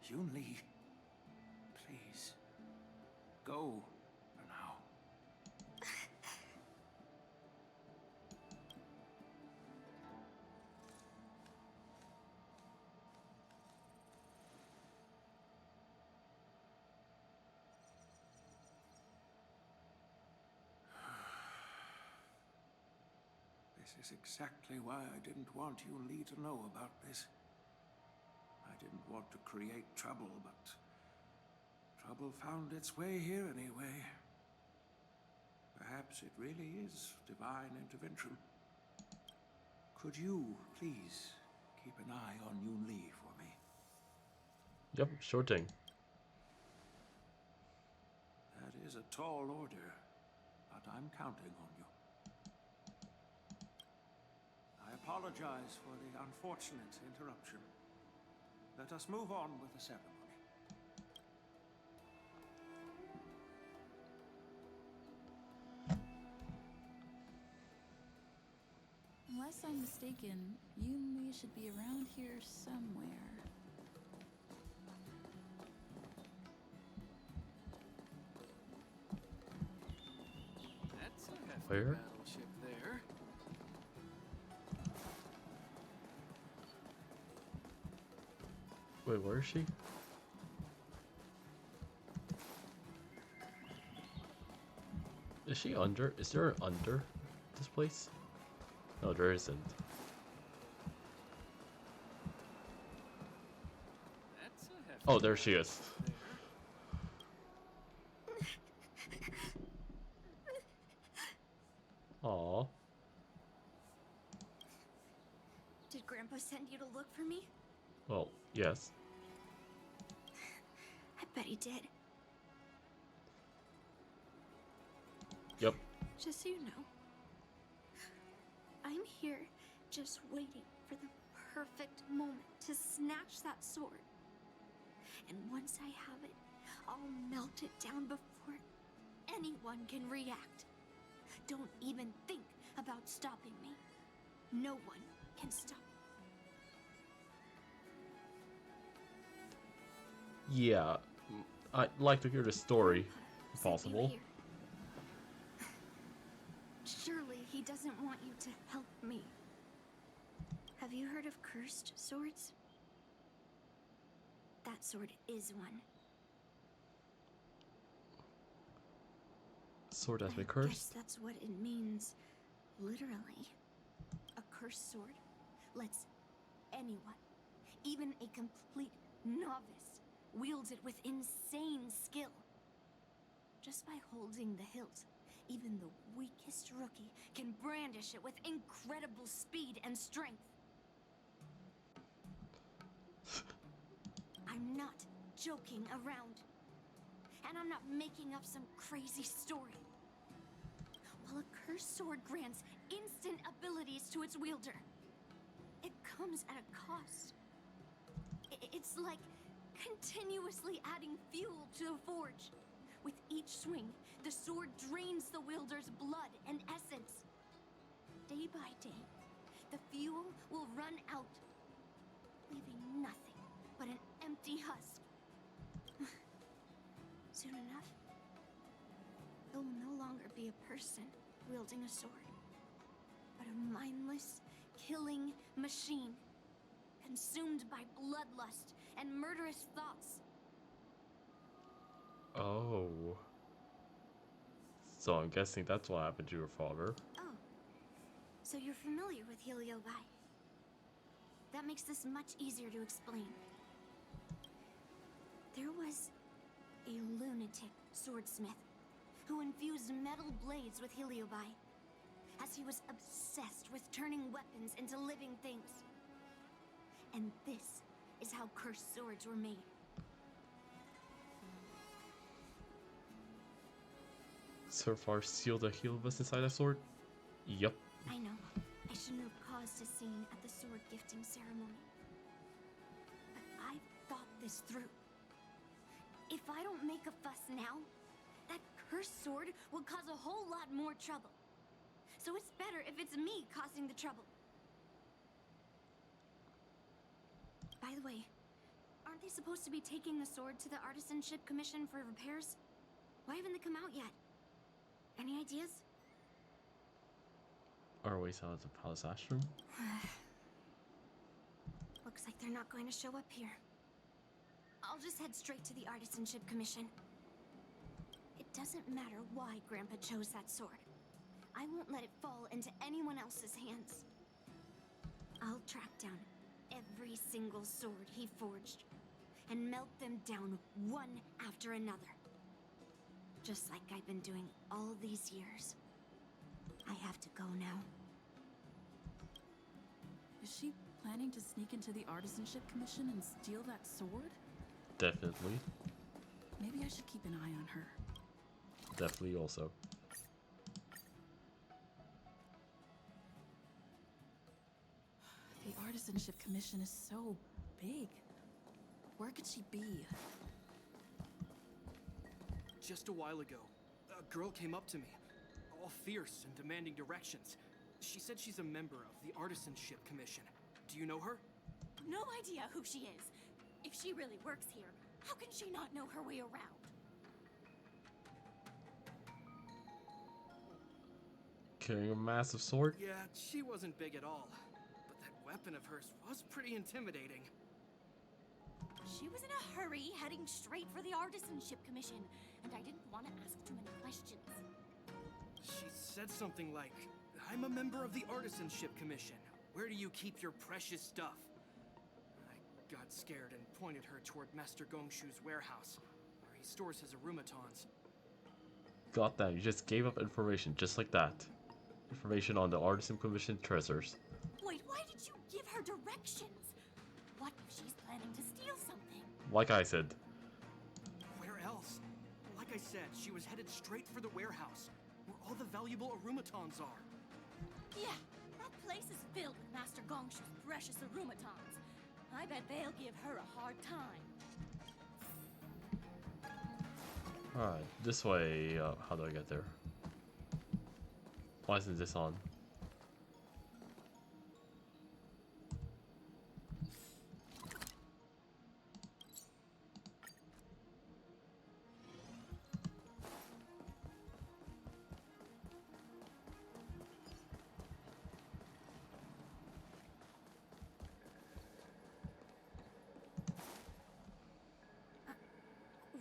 Yunli, please, go for now. This is exactly why I didn't want Yunli to know about this. I didn't want to create trouble, but trouble found its way here anyway. Perhaps it really is divine intervention. Could you, please, keep an eye on Yunli for me? Yep, sure thing. That is a tall order, but I'm counting on you. I apologize for the unfortunate interruption. Let us move on with the ceremony. Unless I'm mistaken, Yunli should be around here somewhere. That's a hefty Where? battleship there. Wait, where is she? Is she under? Is there an under this place? No, there isn't. That's a hefty Oh, there she is. Aww. Did Grandpa send you to look for me? Well, yes. I bet he did. Yep. Just so you know, I'm here just waiting for the perfect moment to snatch that sword. And once I have it, I'll melt it down before anyone can react. Don't even think about stopping me. No one can stop me. Yeah. I'd like to hear the story, if Sent you possible. here. Surely he doesn't want you to help me. Have you heard of cursed swords? That sword is one. Sword has been I cursed? guess that's what it means, literally. A cursed sword lets anyone, even a complete novice, wield it with insane skill. Just by holding the hilt, Even the weakest rookie can brandish it with incredible speed and strength. I'm not joking around. And I'm not making up some crazy story. While a cursed sword grants instant abilities to its wielder, it comes at a cost. It's like continuously adding fuel to the forge. With each swing, the sword drains the wielder's blood and essence. Day by day, the fuel will run out, leaving nothing but an empty husk. Soon enough, it will no longer be a person wielding a sword, but a mindless, killing machine, consumed by bloodlust and murderous thoughts. Oh. So I'm guessing that's what happened to your father. Oh, so you're familiar with Heliobi. That makes this much easier to explain. There was a lunatic swordsmith who infused metal blades with Heliobi, as he was obsessed with turning weapons into living things. And this is how cursed swords were made. So far, seal the Helibus inside a sword? Yup. I know. I shouldn't have caused a scene at the sword gifting ceremony. But I've thought this through. If I don't make a fuss now, that cursed sword will cause a whole lot more trouble. So it's better if it's me causing the trouble. By the way, aren't they supposed to be taking the sword to the Artisanship Commission for repairs? Why haven't they come out yet? Any ideas? Our ways out of the Palace Ashram? Looks like they're not going to show up here. I'll just head straight to the Artisanship Commission. It doesn't matter why Grandpa chose that sword. I won't let it fall into anyone else's hands. I'll track down every single sword he forged and melt them down one after another. Just like I've been doing all these years. I have to go now. Is she planning to sneak into the Artisanship Commission and steal that sword? Definitely. Maybe I should keep an eye on her. Definitely also. The Artisanship Commission is so big. Where could she be? Just a while ago, a girl came up to me, all fierce and demanding directions. She said she's a member of the Artisanship Commission. Do you know her? No idea who she is. If she really works here, how can she not know her way around? Carrying a massive sword? Yeah, she wasn't big at all. But that weapon of hers was pretty intimidating. She was in a hurry, heading straight for the Artisanship Commission, and I didn't want to ask too many questions. She said something like, "I'm a member of the Artisanship Commission. Where do you keep your precious stuff?" I got scared and pointed her toward Master Gongshu's warehouse, where he stores his arumatons. Got that, you just gave up information just like that. Information on the Artisan Commission treasures. Wait, why did you give her directions? What if she's planning to steal something? Like I said. Where else? Like I said, she was headed straight for the warehouse, where all the valuable arumatons are. Yeah, that place is filled with Master Gongshu's precious arumatons. I bet they'll give her a hard time. Alright, this way, how do I get there? Why isn't this on?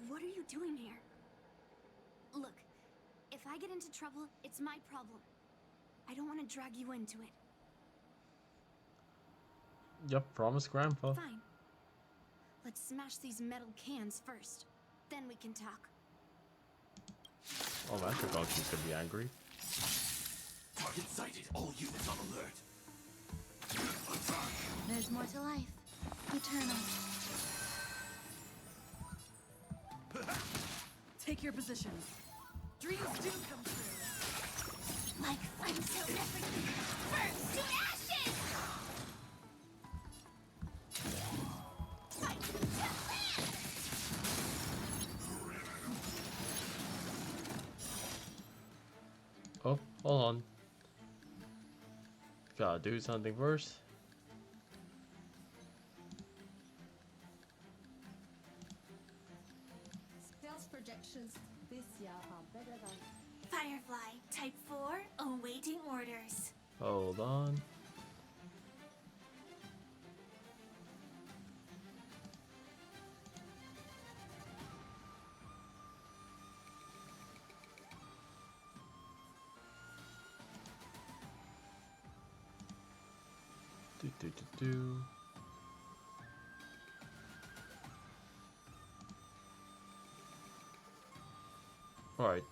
What are you doing here? Look, if I get into trouble, it's my problem. I don't want to drag you into it. Yep, promise Grandpa. Fine. Let's smash these metal cans first. Then we can talk. Oh, Master Gongxi's gonna be angry. Target sighted. All units on alert. There's more to life. Eternal. Take your positions. Dreams do come true. Like flames to everything. Burns to ashes! Oh, hold on. Gotta do something first. Stealth projections this year are better than Firefly, Type 4, awaiting orders. Hold on. Do. Alright.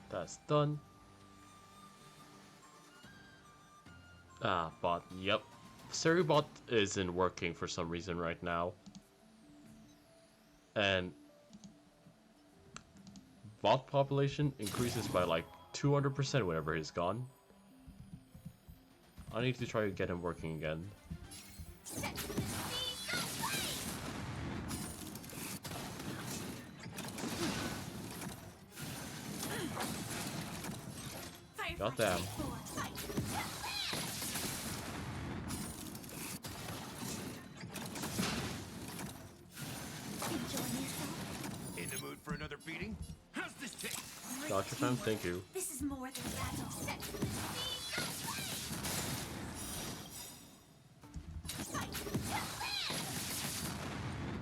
That's done. Ah, bot. Yep. Seribot isn't working for some reason right now. And bot population increases by like 200% whenever he's gone. I need to try to get him working again. Goddamn. In the mood for another beating? How's this taste? Gotcha time, thank you. This is more than battle.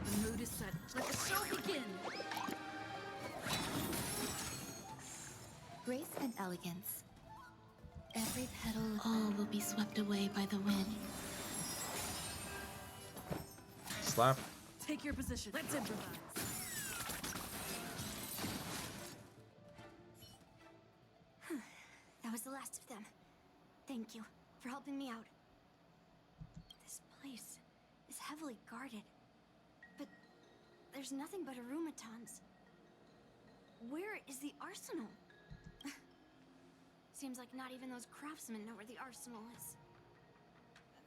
The mood is set. Let the show begin. Grace and elegance. Every petal, all will be swept away by the wind. Slap. Take your position. Let's improvise. That was the last of them. Thank you for helping me out. This place is heavily guarded, but there's nothing but automatons. Where is the arsenal? Seems like not even those craftsmen know where the arsenal is.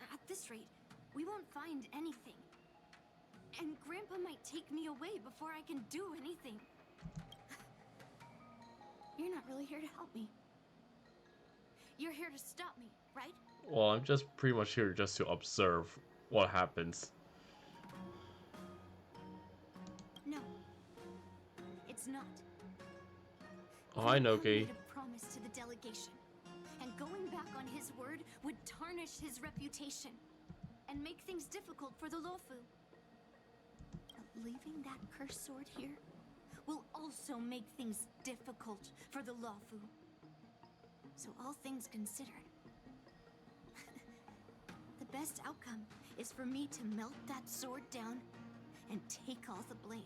At this rate, we won't find anything. And Grandpa might take me away before I can do anything. You're not really here to help me. You're here to stop me, right? Well, I'm just pretty much here just to observe what happens. No. It's not. Oh, I know, Grandpa Gay. made a promise to the delegation, and going back on his word would tarnish his reputation and make things difficult for the Lofu. But leaving that cursed sword here will also make things difficult for the Lofu. So all things considered, the best outcome is for me to melt that sword down and take all the blame.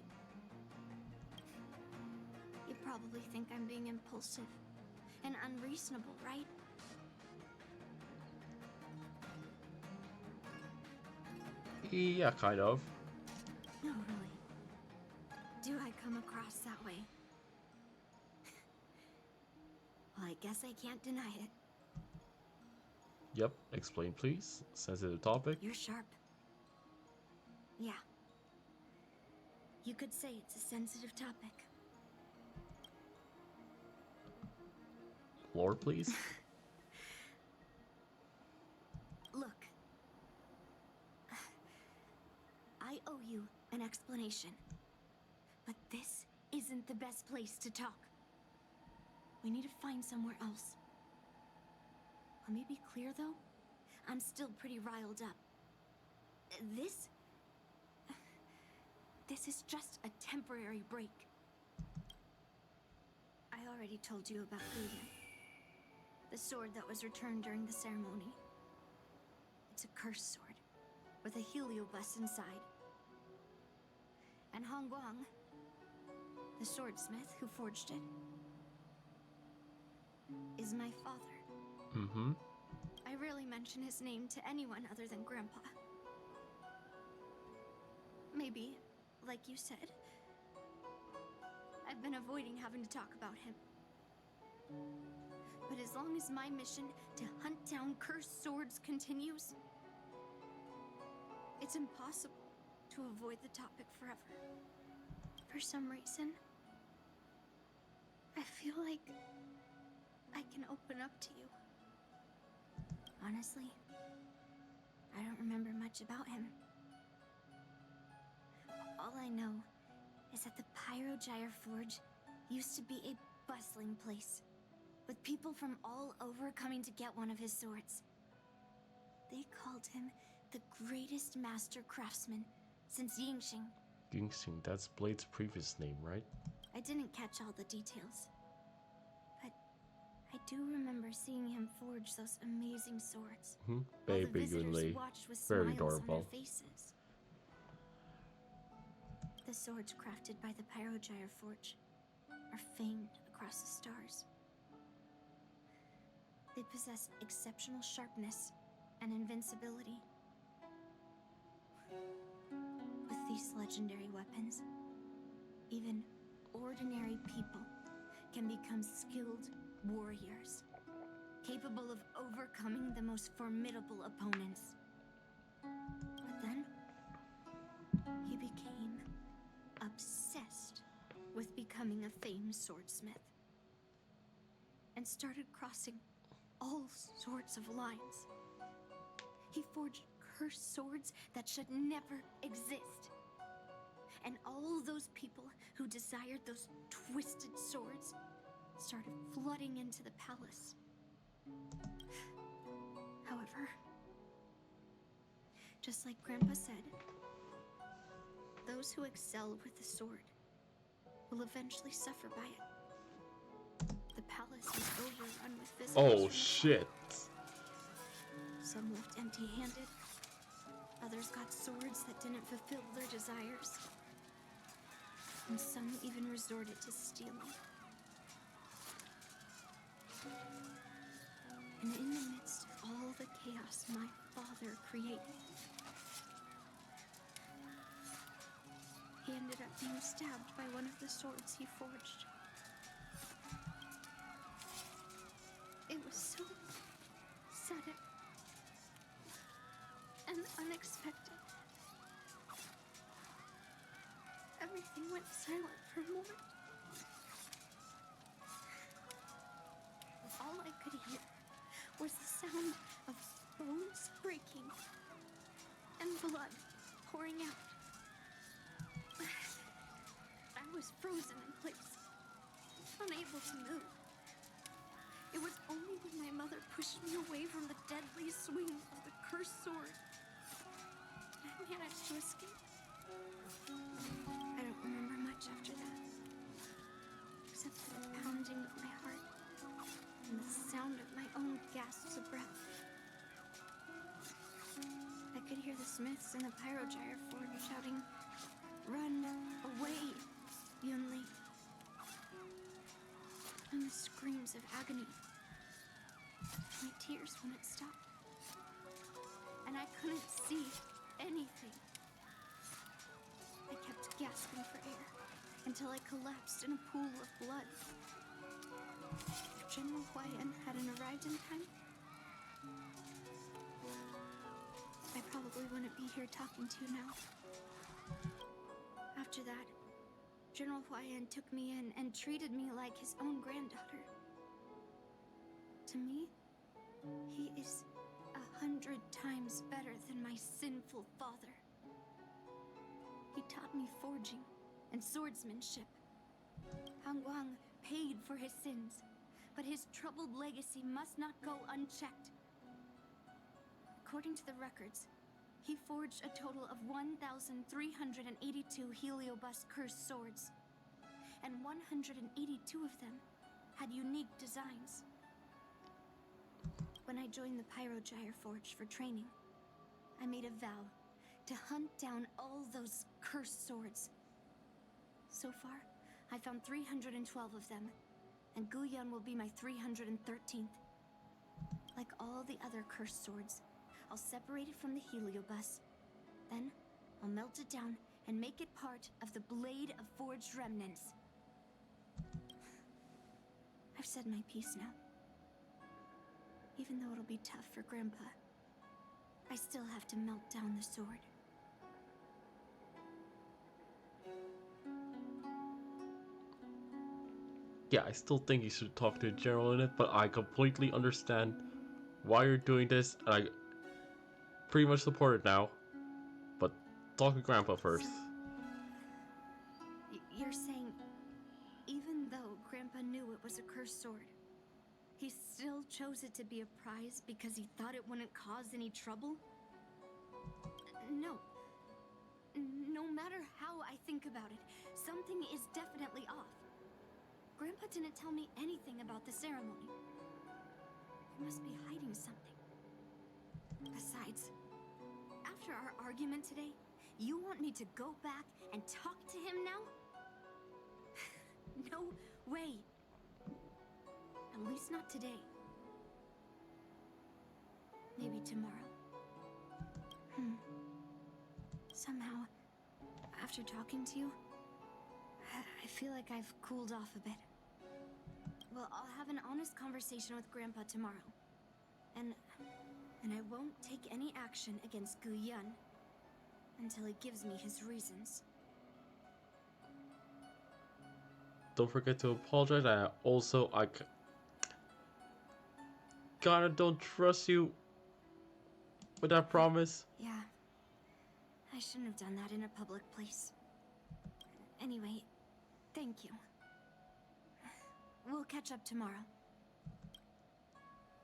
You probably think I'm being impulsive and unreasonable, right? Yeah, kind of. No, really. Do I come across that way? Well, I guess I can't deny it. Yep, explain please. Sensitive topic. You're sharp. Yeah. You could say it's a sensitive topic. Lore, please. Look. I owe you an explanation. But this isn't the best place to talk. We need to find somewhere else. Let me be clear, though. I'm still pretty riled up. This is just a temporary break. I already told you about Hoolay. The sword that was returned during the ceremony. It's a cursed sword, with a heliobus inside. And Hongguang, the swordsmith who forged it, is my father. Mm-hmm. I rarely mention his name to anyone other than Grandpa. Maybe, like you said, I've been avoiding having to talk about him. But as long as my mission to hunt down cursed swords continues, it's impossible to avoid the topic forever. For some reason, I feel like I can open up to you. Honestly, I don't remember much about him. All I know is that the Pyrogyre Forge used to be a bustling place, with people from all over coming to get one of his swords. They called him the greatest master craftsman since Yingxing. Yingxing, that's Blade's previous name, right? I didn't catch all the details, but I do remember seeing him forge those amazing swords. Hmm? While the Baby visitors Yunli. watched with Very smiles on their adorable. faces. The swords crafted by the Pyrogyre Forge are famed across the stars. They possess exceptional sharpness and invincibility. With these legendary weapons, even ordinary people can become skilled warriors, capable of overcoming the most formidable opponents. But then, he became obsessed with becoming a famed swordsmith, and started crossing all sorts of lines. He forged cursed swords that should never exist. And all those people who desired those twisted swords started flooding into the palace. However, just like Grandpa said, those who excel with the sword will eventually suffer by it. The palace was overrun with visitors. Oh from shit. some left empty-handed. Others got swords that didn't fulfill their desires. And some even resorted to stealing. And in the midst of all the chaos my father created, he ended up being stabbed by one of the swords he forged. It was so sudden and unexpected. Everything went silent for a moment. All I could hear was the sound of bones breaking and blood pouring out. I was frozen in place, unable to move. It was only when my mother pushed me away from the deadly swing of the cursed sword I managed to escape. I don't remember much after that, except for the pounding of my heart and the sound of my own gasps of breath. I could hear the smiths in the Pyrogyre Forge shouting, "Run away, Yunli!" And the screams of agony. My tears wouldn't stop, and I couldn't see anything. I kept gasping for air until I collapsed in a pool of blood. If General Huayan hadn't arrived in time, I probably wouldn't be here talking to you now. After that, General Huayan took me in and treated me like his own granddaughter. To me, he is 100 times better than my sinful father. He taught me forging and swordsmanship. Hangguang paid for his sins, but his troubled legacy must not go unchecked. According to the records, he forged a total of 1,382 Heliobus cursed swords, and 182 of them had unique designs. When I joined the Pyrogyre Forge for training, I made a vow to hunt down all those cursed swords. So far, I found 312 of them, and Guyun will be my 313th. Like all the other cursed swords, I'll separate it from the heliobus. Then, I'll melt it down and make it part of the Blade of Forged Remnants. I've said my piece now. Even though it'll be tough for Grandpa, I still have to melt down the sword. Yeah, I still think you should talk to the general in it, but I completely understand why you're doing this, and I pretty much support it now. But talk to Grandpa first. So, you're saying, even though Grandpa knew it was a cursed sword, he still chose it to be a prize because he thought it wouldn't cause any trouble? No. No matter how I think about it, something is definitely off. Grandpa didn't tell me anything about the ceremony. He must be hiding something. Besides, after our argument today, you want me to go back and talk to him now? No way. At least not today. Maybe tomorrow. Somehow, after talking to you, I feel like I've cooled off a bit. Well, I'll have an honest conversation with Grandpa tomorrow. And I won't take any action against Guyun until he gives me his reasons. Don't forget to apologize. I kinda don't trust you with that promise. Yeah. I shouldn't have done that in a public place. Anyway, thank you. We'll catch up tomorrow.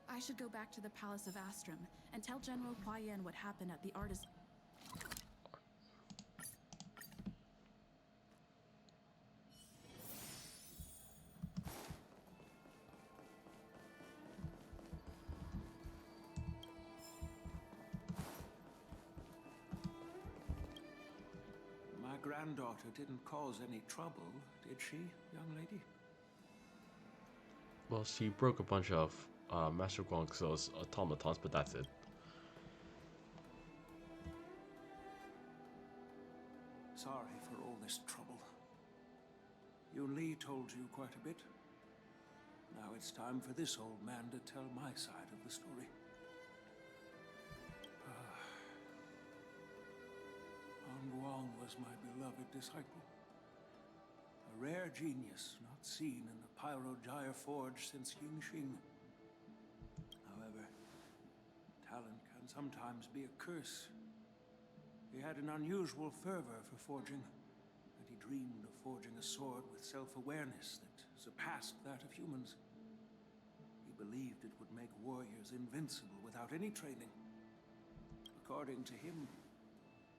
I should go back to the Palace of Astrum and tell General Hua Yan what happened at the artist. My granddaughter didn't cause any trouble, did she, young lady? Well, she broke a bunch of Master Guangzhou's automatons, but that's it. Sorry for all this trouble. Yunli told you quite a bit. Now it's time for this old man to tell my side of the story. Guang was my beloved disciple. A rare genius not seen in the Pyrogyre Forge since Yingxing. However, talent can sometimes be a curse. He had an unusual fervor for forging, and he dreamed of forging a sword with self-awareness that surpassed that of humans. He believed it would make warriors invincible without any training. According to him,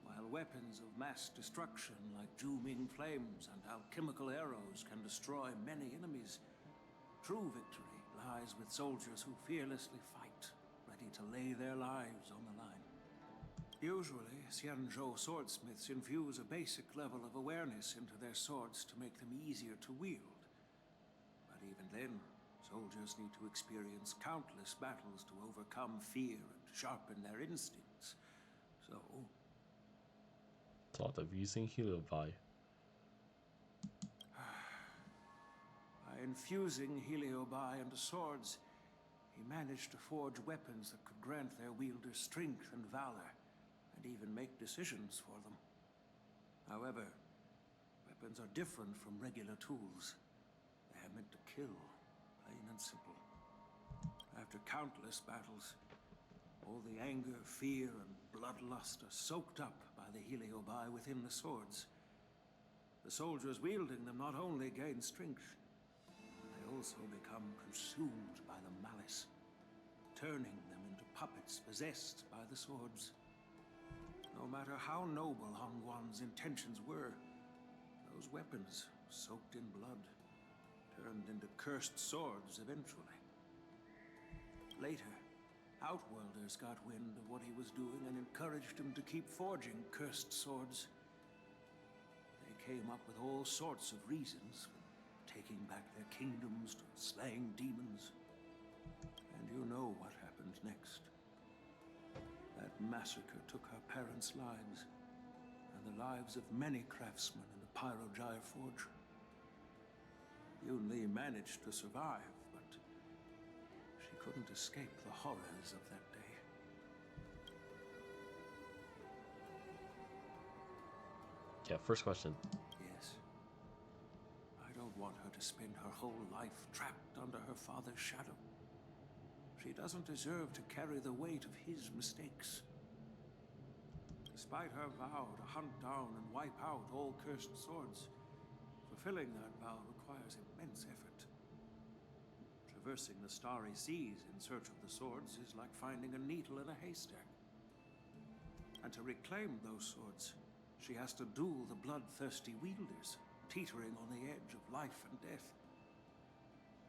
while weapons of mass destruction like dooming flames and alchemical arrows can destroy many enemies, true victory lies with soldiers who fearlessly fight, ready to lay their lives on the line. Usually, Xianzhou swordsmiths infuse a basic level of awareness into their swords to make them easier to wield. But even then, soldiers need to experience countless battles to overcome fear and sharpen their instincts. So, thought of using Heliobi. by infusing Heliobi into swords, he managed to forge weapons that could grant their wielders strength and valor, and even make decisions for them. However, weapons are different from regular tools. They are meant to kill, plain and simple. After countless battles, all the anger, fear, and bloodlust are soaked up by the Heliobi within the swords. The soldiers wielding them not only gain strength, they also become consumed by the malice, turning them into puppets possessed by the swords. No matter how noble Hongguan's intentions were, those weapons, soaked in blood, turned into cursed swords eventually. Later, Outworlders got wind of what he was doing and encouraged him to keep forging cursed swords. They came up with all sorts of reasons, taking back their kingdoms to slaying demons. And you know what happened next. That massacre took her parents' lives, and the lives of many craftsmen in the Pyrogyre Forge. Yunli managed to survive, but she couldn't escape the horrors of that day. Yeah, first question. Yes. I don't want her to spend her whole life trapped under her father's shadow. She doesn't deserve to carry the weight of his mistakes. Despite her vow to hunt down and wipe out all cursed swords, fulfilling that vow requires immense effort. Traversing the starry seas in search of the swords is like finding a needle in a haystack. And to reclaim those swords, she has to duel the bloodthirsty wielders, teetering on the edge of life and death.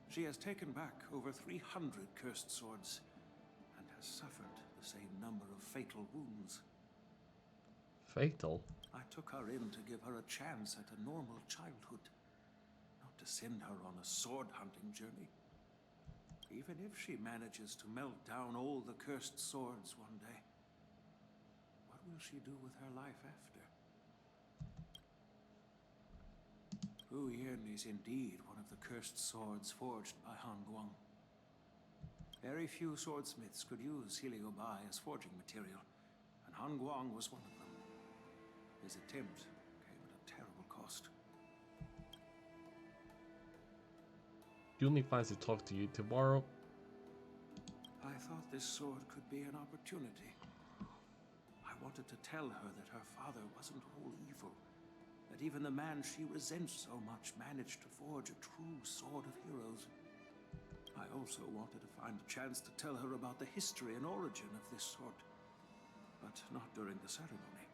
She has taken back over 300 cursed swords, and has suffered the same number of fatal wounds. Fatal? I took her in to give her a chance at a normal childhood, not to send her on a sword-hunting journey. Even if she manages to melt down all the cursed swords one day, what will she do with her life after? Huyen is indeed one of the cursed swords forged by Han Guang. Very few swordsmiths could use Heliobai as forging material, and Han Guang was one of them. His attempt came at a terrible cost. Yunli plans to talk to you tomorrow. I thought this sword could be an opportunity. I wanted to tell her that her father wasn't all evil, that even the man she resents so much managed to forge a true sword of heroes. I also wanted to find a chance to tell her about the history and origin of this sword, but not during the ceremony.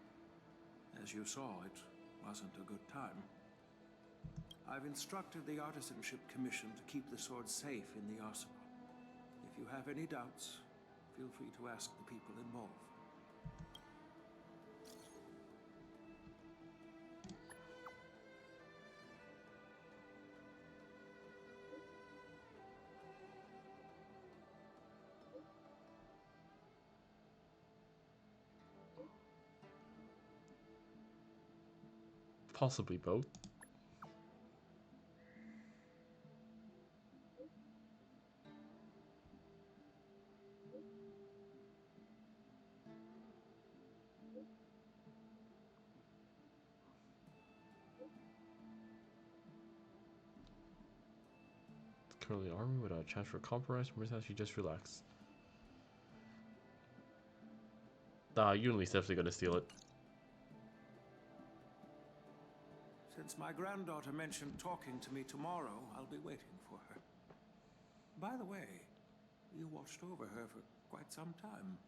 As you saw, it wasn't a good time. I've instructed the Artisanship Commission to keep the sword safe in the arsenal. If you have any doubts, feel free to ask the people involved. Possibly both. Currently army without a chance for compromise. Marissa, she just relax. Yunli's definitely gonna steal it. Since my granddaughter mentioned talking to me tomorrow, I'll be waiting for her. By the way, you watched over her for quite some time.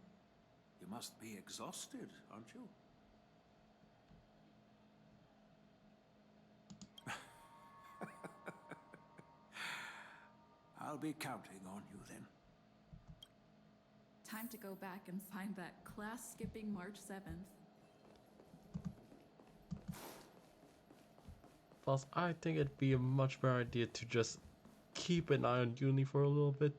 You must be exhausted, aren't you? I'll be counting on you then. Time to go back and find that class-skipping March 7th. Plus, I think it'd be a much better idea to just keep an eye on Yunli for a little bit.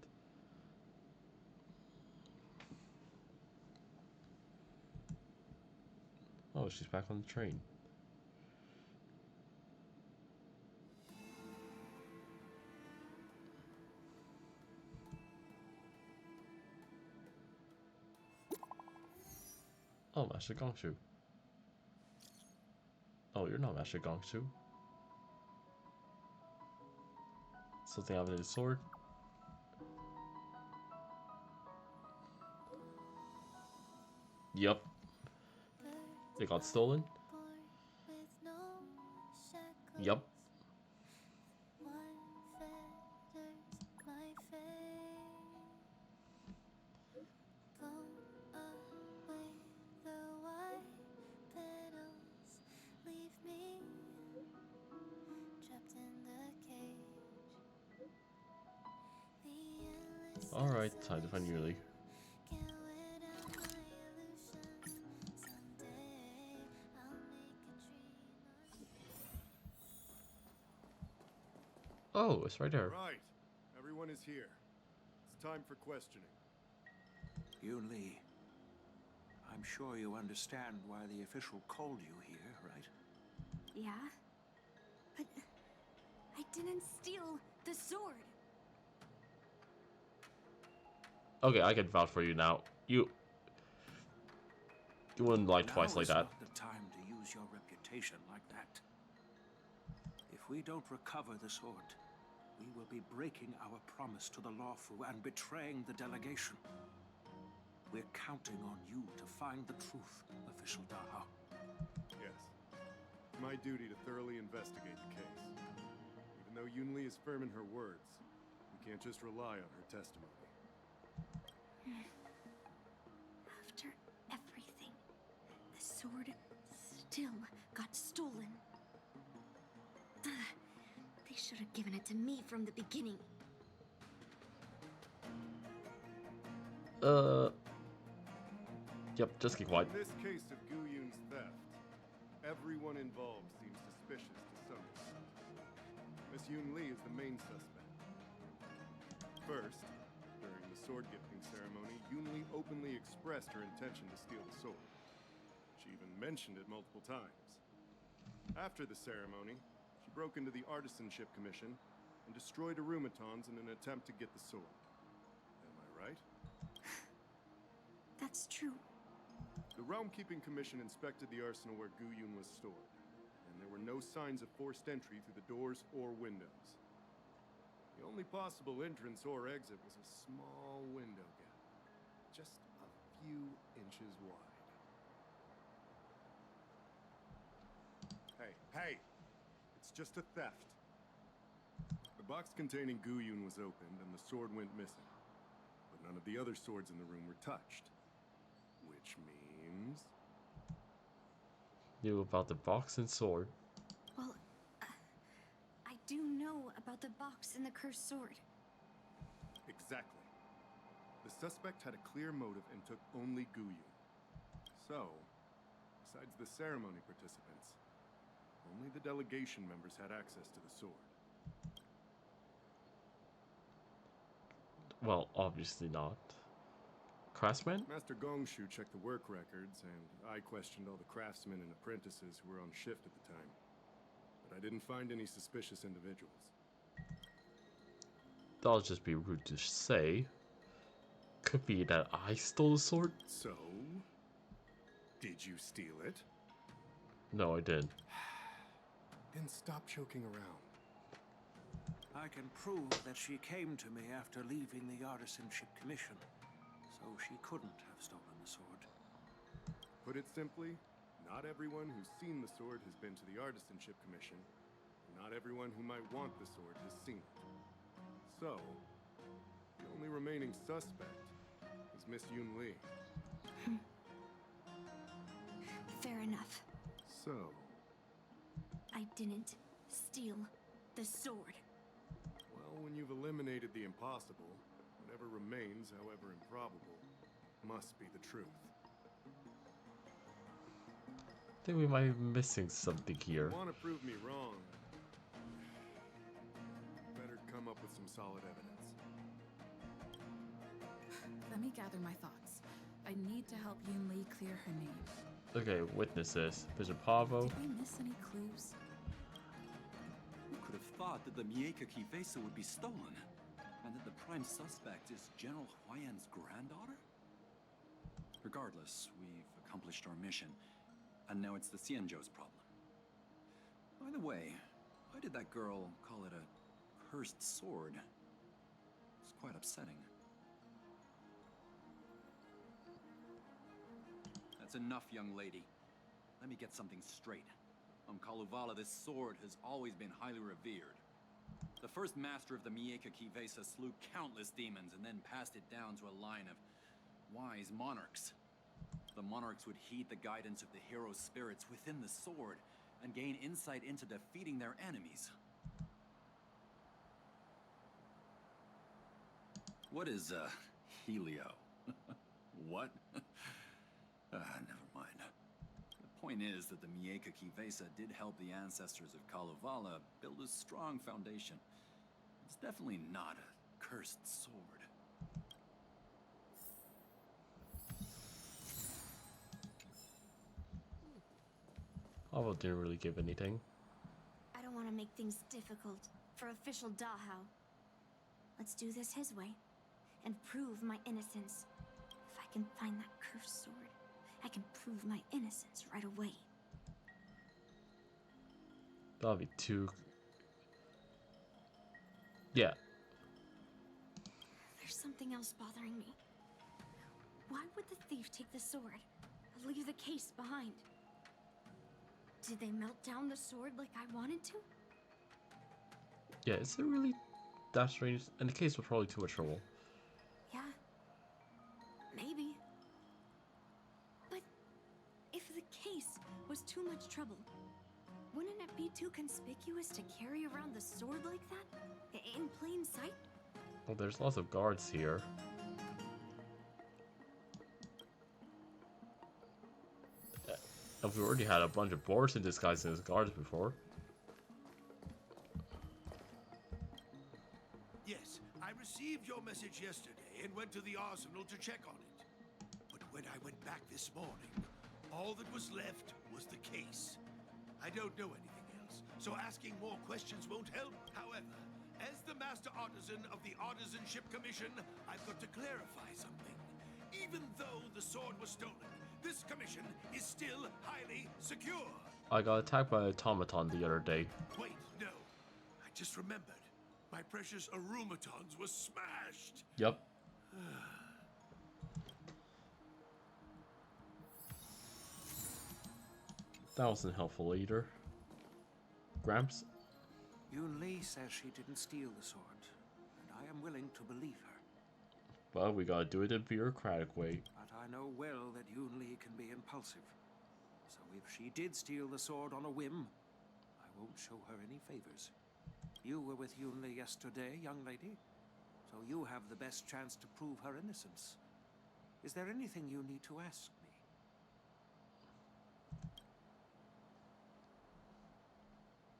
Oh, she's back on the train. Oh, Master Gongshu. Oh, you're not Master Gongshu. Something happened to his sword. Yup. It got stolen. Yup. Alright, time to find Yunli. Oh, it's right there. Right. Everyone is here. It's time for questioning. Yunli, I'm sure you understand why the official called you here, right? Yeah? But I didn't steal the sword. Okay, I can vouch for you now. You wouldn't lie twice like that. Now is not the time to use your reputation like that. If we don't recover the sword, we will be breaking our promise to the Lawfu and betraying the delegation. We're counting on you to find the truth, Official Daha. Yes. It's my duty to thoroughly investigate the case. Even though Yunli is firm in her words, we can't just rely on her testimony. After everything, the sword still got stolen. Ugh, they should have given it to me from the beginning. Yep, just keep quiet. In this case of Gu Yun's theft, everyone involved seems suspicious to some extent. Miss Yunli is the main suspect. First, during the sword gifting ceremony, Yunli openly expressed her intention to steal the sword. She even mentioned it multiple times. After the ceremony, she broke into the Artisanship Commission and destroyed Arumatons in an attempt to get the sword. Am I right? That's true. The Realm Keeping Commission inspected the arsenal where Gu Yun was stored, and there were no signs of forced entry through the doors or windows. The only possible entrance or exit was a small window gap, just a few inches wide. Hey! It's just a theft. The box containing Gu Yun was opened and the sword went missing, but none of the other swords in the room were touched. Which means... Knew about the box and sword. Well, I do know about the box and the cursed sword. Exactly. The suspect had a clear motive and took only Gu Yun. So, besides the ceremony participants, only the delegation members had access to the sword. Well, obviously not. Craftsman? Master Gongshu checked the work records, and I questioned all the craftsmen and apprentices who were on shift at the time. But I didn't find any suspicious individuals. That'll just be rude to say. Could be that I stole the sword? So? Did you steal it? No, I didn't. Then stop joking around. I can prove that she came to me after leaving the Artisanship Commission, so she couldn't have stolen the sword. Put it simply, not everyone who's seen the sword has been to the Artisanship Commission, and not everyone who might want the sword has seen it. So, the only remaining suspect is Miss Yunli. Fair enough. So, I didn't steal the sword. well, when you've eliminated the impossible, whatever remains, however improbable, must be the truth. I think we might be missing something here. If you want to prove me wrong, better come up with some solid evidence. Let me gather my thoughts. I need to help Yunli clear her name. Okay, witnesses. Bishop Pavo. Did we miss any clues? Who could have thought that the Miekaki Vesa would be stolen? And that the prime suspect is General Huayan's granddaughter? Regardless, we've accomplished our mission. And now it's the Xianzhou's problem. By the way, why did that girl call it a cursed sword? It's quite upsetting. That's enough, young lady. Let me get something straight. On Kalevala, this sword has always been highly revered. The first master of the Miekaki Vesa slew countless demons and then passed it down to a line of wise monarchs. The monarchs would heed the guidance of the hero spirits within the sword and gain insight into defeating their enemies. What is, Helio? What? Never mind. The point is that the Miekaki Vesa did help the ancestors of Kalevala build a strong foundation. It's definitely not a cursed sword. Pavel didn't really give anything. I don't want to make things difficult for official Dahao. Let's do this his way and prove my innocence. If I can find that cursed sword, I can prove my innocence right away. That'll be too... Yeah. There's something else bothering me. Why would the thief take the sword and leave the case behind? Did they melt down the sword like I wanted to? Yeah, is it really that strange? And the case was probably too much trouble. Yeah. Maybe. But if the case was too much trouble, wouldn't it be too conspicuous to carry around the sword like that? In plain sight? Well, there's lots of guards here. And we already had a bunch of boards in disguise as guards before. Yes, I received your message yesterday and went to the arsenal to check on it. But when I went back this morning, all that was left was the case. I don't know anything else, so asking more questions won't help. However, as the Master Artisan of the Artisanship Commission, I've got to clarify something. Even though the sword was stolen, this commission is still highly secure. I got attacked by an automaton the other day. Wait, no. I just remembered. My precious arumatons were smashed. Yep. That wasn't helpful either. Gramps? Yunli says she didn't steal the sword, and I am willing to believe her. Well, we gotta do it the bureaucratic way. But I know well that Yunli can be impulsive. So if she did steal the sword on a whim, I won't show her any favors. You were with Yunli yesterday, young lady, so you have the best chance to prove her innocence. Is there anything you need to ask me?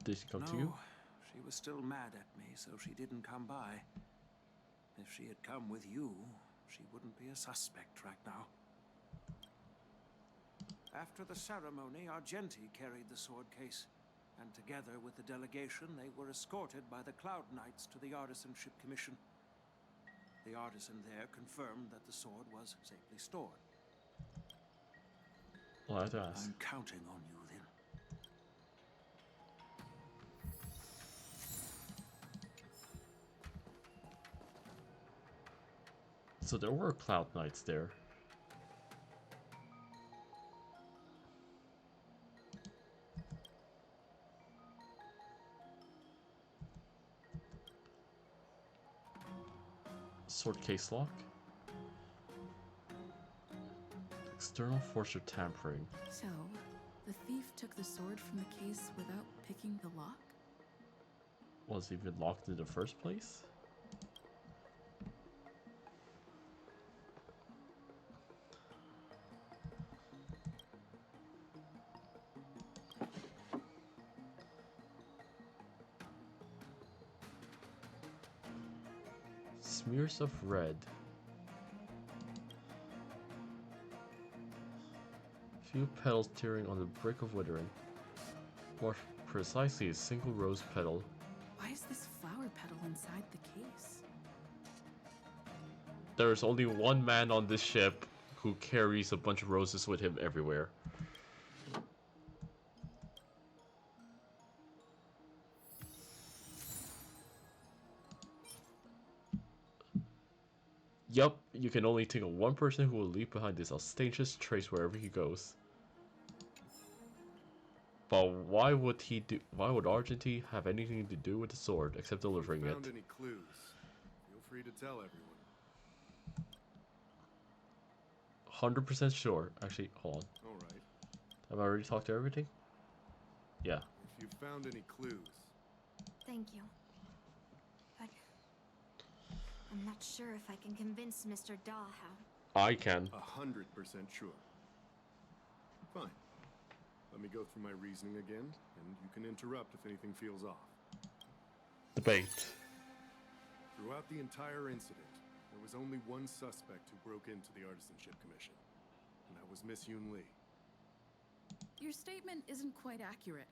Did she come to you? She was still mad at me, so she didn't come by. If she had come with you, she wouldn't be a suspect right now. After the ceremony, Argenti carried the sword case, and together with the delegation, they were escorted by the Cloud Knights to the Artisanship Commission. The artisan there confirmed that the sword was safely stored. Well, I have to ask. I'm counting on you then. So there were Cloud Knights there. Sword case lock. External force of tampering. So, the thief took the sword from the case without picking the lock? Was it even locked in the first place? Smears of red. Few petals tearing on the brick of withering. More precisely, a single rose petal. Why is this flower petal inside the case? There's only one man on this ship who carries a bunch of roses with him everywhere. Yup, you can only think of one person who will leave behind this ostentatious trace wherever he goes. But why would Argenti have anything to do with the sword except delivering it? Found any clues? Feel free to tell everyone. 100% sure. Actually, hold on. All right. Have I already talked to everything? Yeah. If you found any clues. Thank you. But I'm not sure if I can convince Mr. Dahao. I can. 100% sure. Fine. Let me go through my reasoning again, and you can interrupt if anything feels off. Debate. Throughout the entire incident, there was only one suspect who broke into the Artisanship Commission, and that was Miss Yunli. Your statement isn't quite accurate.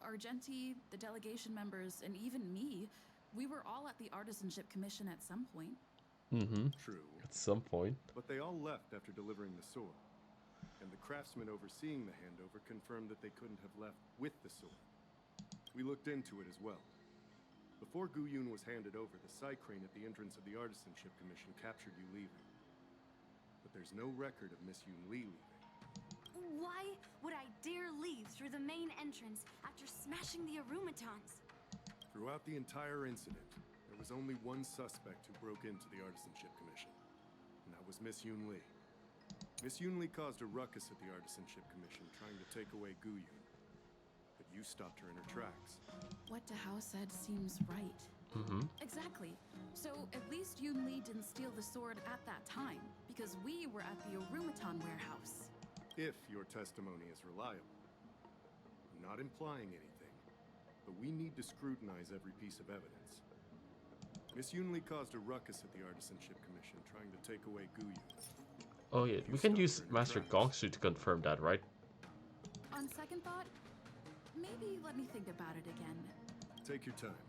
Argenti, the delegation members, and even me, we were all at the Artisanship Commission at some point. Mm-hmm. True. At some point. But they all left after delivering the sword. And the craftsman overseeing the handover confirmed that they couldn't have left with the sword. We looked into it as well. Before Gu Yun was handed over, the Psy Crane at the entrance of the Artisanship Commission captured you leaving. But there's no record of Miss Yunli leaving. Why would I dare leave through the main entrance after smashing the Arumatons? Throughout the entire incident, there was only one suspect who broke into the Artisanship Commission, and that was Miss Yunli. Miss Yunli caused a ruckus at the Artisanship Commission trying to take away Gu Yun, but you stopped her in her tracks. What Dahao said seems right. Mm-hmm. Exactly. So at least Yunli didn't steal the sword at that time, because we were at the Arumaton warehouse. If your testimony is reliable. I'm not implying anything, but we need to scrutinize every piece of evidence. Miss Yunli caused a ruckus at the Artisanship Commission trying to take away Gu Yun. Oh yeah, we can use Master Gongshu to confirm that, right? On second thought, maybe let me think about it again. Take your time.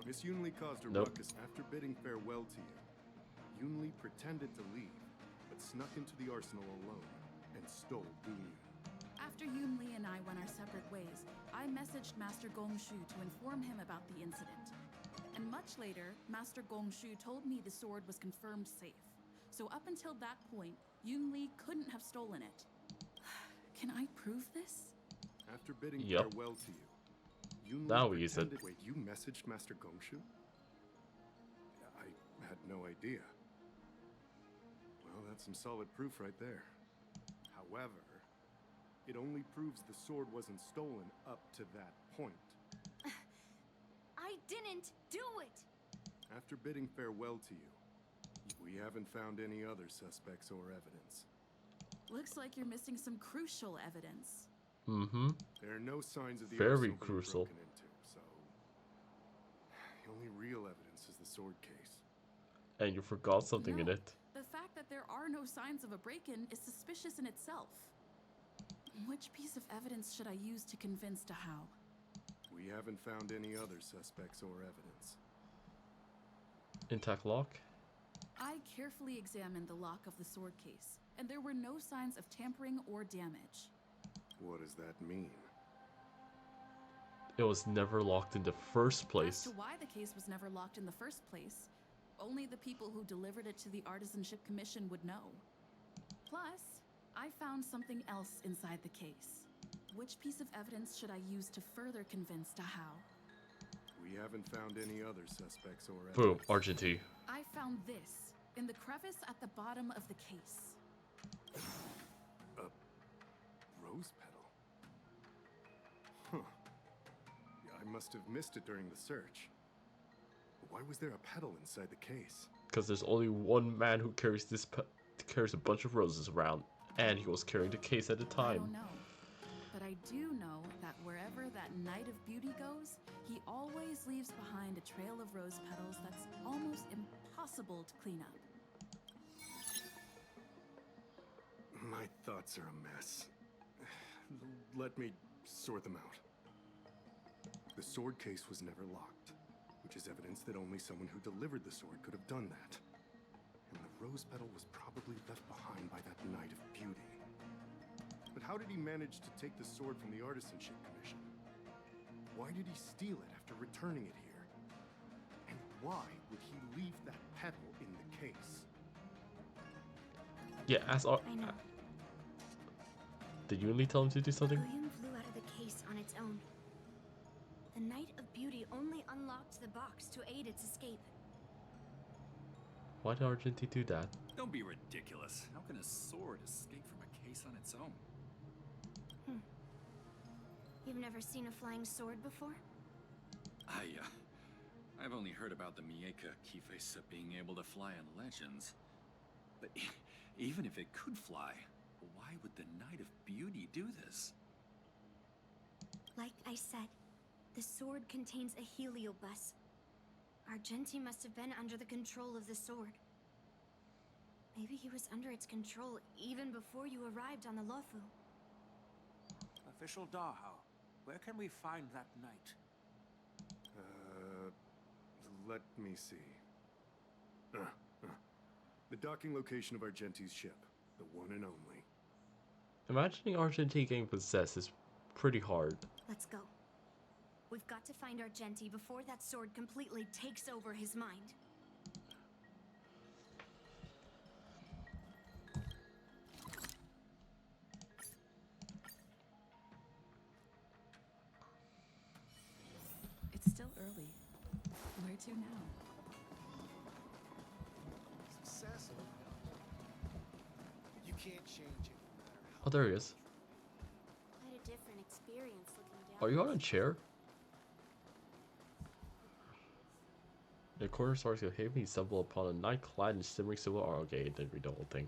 Miss Yunli caused a Nope. ruckus after bidding farewell to you. Yunli pretended to leave, but snuck into the arsenal alone and stole Gu Yun. After Yunli and I went our separate ways, I messaged Master Gongshu to inform him about the incident. And much later, Master Gongshu told me the sword was confirmed safe. So up until that point, Yunli couldn't have stolen it. Can I prove this? After bidding Yep. farewell to you, Yunli Now we use it. pretended... Wait, you messaged Master Gongshu? I had no idea. Well, that's some solid proof right there. However, it only proves the sword wasn't stolen up to that point. I didn't do it! After bidding farewell to you, we haven't found any other suspects or evidence. Looks like you're missing some crucial evidence. Mm-hmm. There are no signs of the Very arsenal being crucial. broken into, so the only real evidence is the sword case. And you forgot something in No. it. The fact that there are no signs of a break-in is suspicious in itself. Which piece of evidence should I use to convince Dahao? We haven't found any other suspects or evidence. Intact lock? I carefully examined the lock of the sword case, and there were no signs of tampering or damage. What does that mean? It was never locked in the first As place. to why the case was never locked in the first place, only the people who delivered it to the Artisanship Commission would know. Plus, I found something else inside the case. Which piece of evidence should I use to further convince Dahao? We haven't found any other suspects or evidence. Boom, Argenti. I found this in the crevice at the bottom of the case. A rose petal? Huh. Yeah, I must have missed it during the search. Why was there a petal inside the case? Because there's only one man who carries carries a bunch of roses around, and he was carrying the case at the I time. don't know. But I do know that wherever that Knight of Beauty goes, he always leaves behind a trail of rose petals that's almost impossible to clean up. My thoughts are a mess. Let me sort them out. The sword case was never locked, which is evidence that only someone who delivered the sword could have done that. And the rose petal was probably left behind by that Knight of Beauty. But how did he manage to take the sword from the Artisanship Commission? Why did he steal it after returning it here? And why would he leave that petal in the case? Yeah, I know. Did Yunli tell him to do something? William flew out of the case on its own. The Knight of Beauty only unlocked the box to aid its escape. Why did Argenti do that? Don't be ridiculous. How can a sword escape from a case on its own? You've never seen a flying sword before? I've only heard about the Mieka Kifesa being able to fly in legends. But even if it could fly, why would the Knight of Beauty do this? Like I said, the sword contains a heliobus. Argenti must have been under the control of the sword. Maybe he was under its control even before you arrived on the Lofu. Official Dahao, where can we find that knight? Let me see. The docking location of Argenti's ship. The one and only. Imagining Argenti getting possessed is pretty hard. Let's go. We've got to find Argenti before that sword completely takes over his mind. It's still early. Where to now? Cecil, you can't change it. Oh, there he is. Quite a different experience looking down. Are you on a chair? The corner starts to hit me, stumble upon a knight clad in shimmering silver armor. Okay, didn't read the whole thing.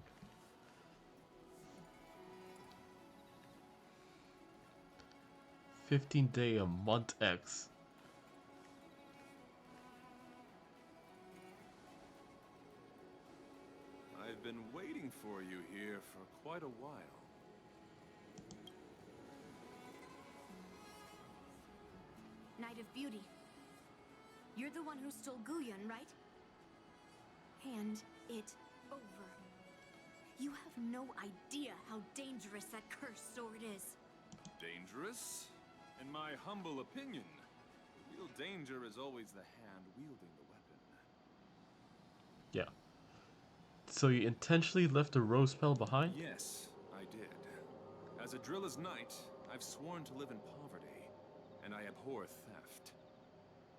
$15 a month X. I've been waiting for you here for quite a while. Knight of Beauty. You're the one who stole Guyun, right? Hand it over. You have no idea how dangerous that cursed sword is. Dangerous? In my humble opinion, the real danger is always the hand wielding the weapon. Yeah. So you intentionally left the rose petal behind? Yes, I did. As a driller's knight, I've sworn to live in poverty, and I abhor theft.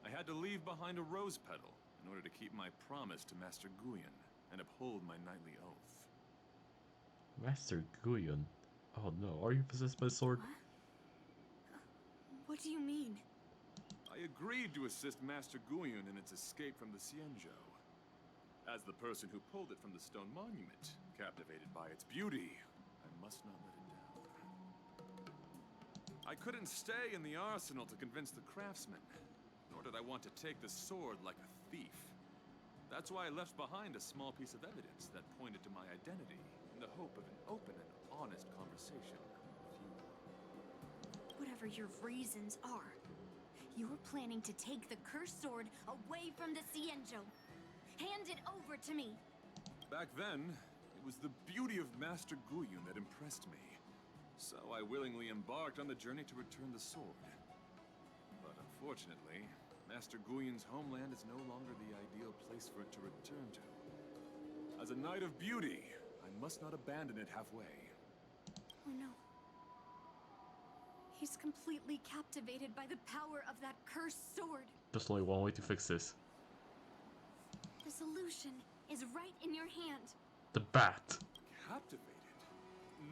I had to leave behind a rose petal in order to keep my promise to Master Guyun and uphold my knightly oath. Master Guyun? Oh no, are you possessed by a sword? What do you mean? I agreed to assist Master Guyun in its escape from the Xianzhou. As the person who pulled it from the stone monument, captivated by its beauty, I must not let it down. I couldn't stay in the arsenal to convince the craftsman, nor did I want to take the sword like a thief. That's why I left behind a small piece of evidence that pointed to my identity, in the hope of an open and honest conversation with you. Whatever your reasons are, you're planning to take the cursed sword away from the Xianzhou. Hand it over to me. Back then, it was the beauty of Master Guyun that impressed me. So I willingly embarked on the journey to return the sword. But unfortunately, Master Guyun's homeland is no longer the ideal place for it to return to. As a knight of beauty, I must not abandon it halfway. Oh no. He's completely captivated by the power of that cursed sword. There's only one way to fix this. The solution is right in your hand. The bat. Captivated?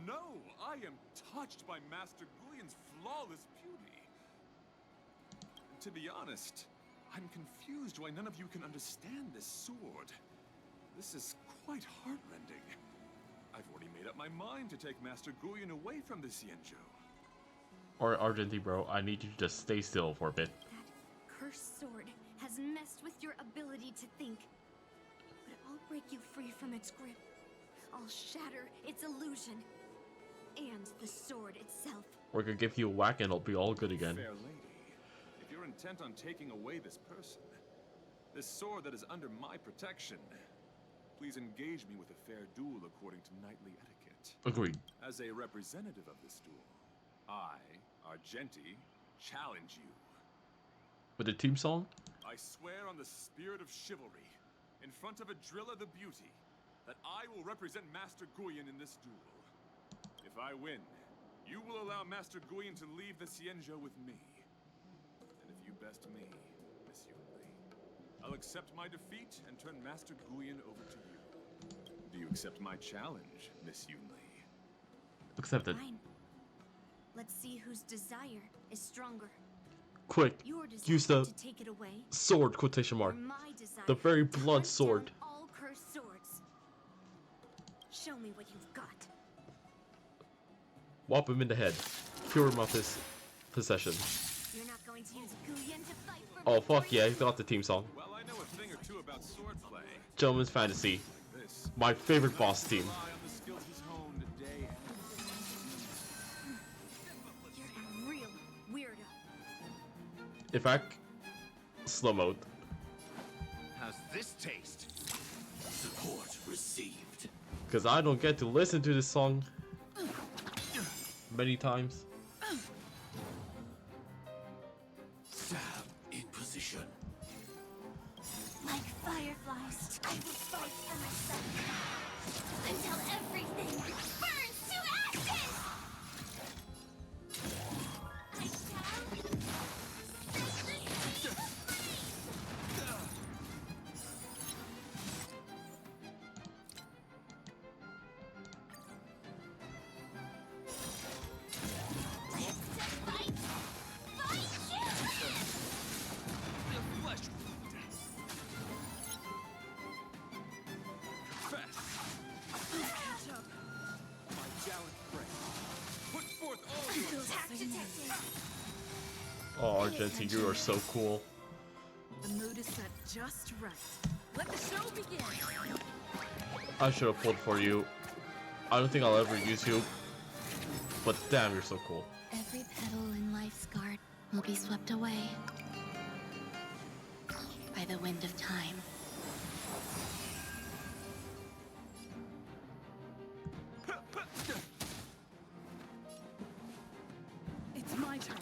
No, I am touched by Master Guyun's flawless beauty. To be honest, I'm confused why none of you can understand this sword. This is quite heartrending. I've already made up my mind to take Master Guyun away from the Xianzhou. Or Argenti, bro, I need you to just stay still for a bit. That cursed sword has messed with your ability to think. But I'll break you free from its grip. I'll shatter its illusion. And the sword itself. We're gonna give you a whack and it'll be all good again. Fair lady, if you're intent on taking away this person, this sword that is under my protection, please engage me with a fair duel according to knightly etiquette. Agreed. As a representative of this duel, I, Argenti, challenge you. With the team song? I swear on the spirit of chivalry, in front of a driller the beauty, that I will represent Master Guyun in this duel. If I win, you will allow Master Guyun to leave the Xianzhou with me. And if you best me, Miss Yunli, I'll accept my defeat and turn Master Guyun over to you. Do you accept my challenge, Miss Yunli? Accepted. Fine. Let's see whose desire is stronger. Quick, Your desire use the to take it away, sword quotation mark. or my desire The very to blunt hunt sword. down all cursed swords. Show me what you've got. Whop him in the head. Cure him of his possession. You're not going to use Guyun to fight for Oh fuck victory? yeah, he got the team song. Well, I know a about swordplay. Gentleman's Fantasy. This. My favorite boss team. Rely on the skills he's honed day and You're a real weirdo. In fact, slow mode. How's this taste? Support received. Because I don't get to listen to this song many times. Stab in position. Like fireflies, I will fight for myself until everything burns to ashes! I shall Oh, Argentina, you are so cool. The mood is set just right. Let the show begin. I should have pulled for you. I don't think I'll ever use you. But damn, you're so cool. Every petal in life's garden will be swept away by the wind of time. It's my turn.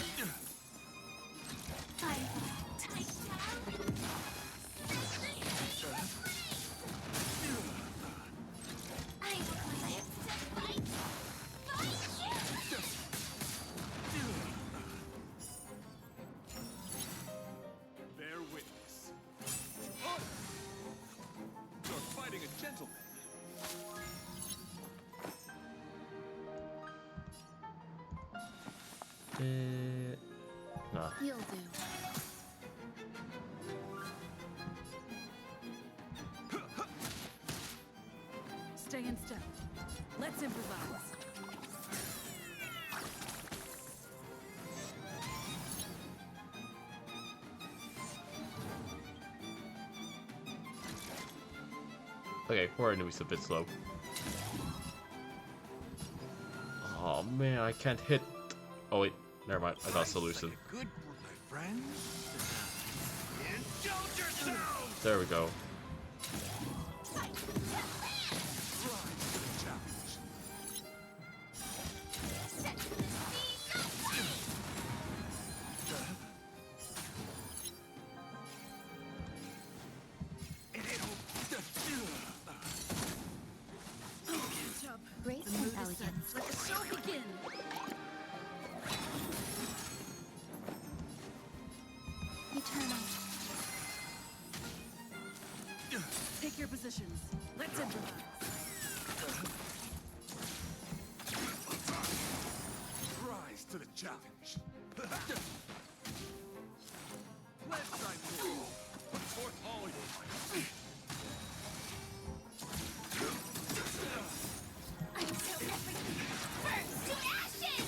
Bear witness. Order! You're fighting a gentleman. Nah. You'll do. Stay in step. Let's improvise. Okay, poor enemy's a bit slow. Oh man, I can't hit. Oh wait, never mind. I got a solution. Good, my friend. Indulge yourself. There we go. Grace The and mood is set. elegance. Let the show begin. Eternal. Take your positions. Let's improvise. Rise to the challenge. Let's try to put forth all your might. Until everything burns to ashes!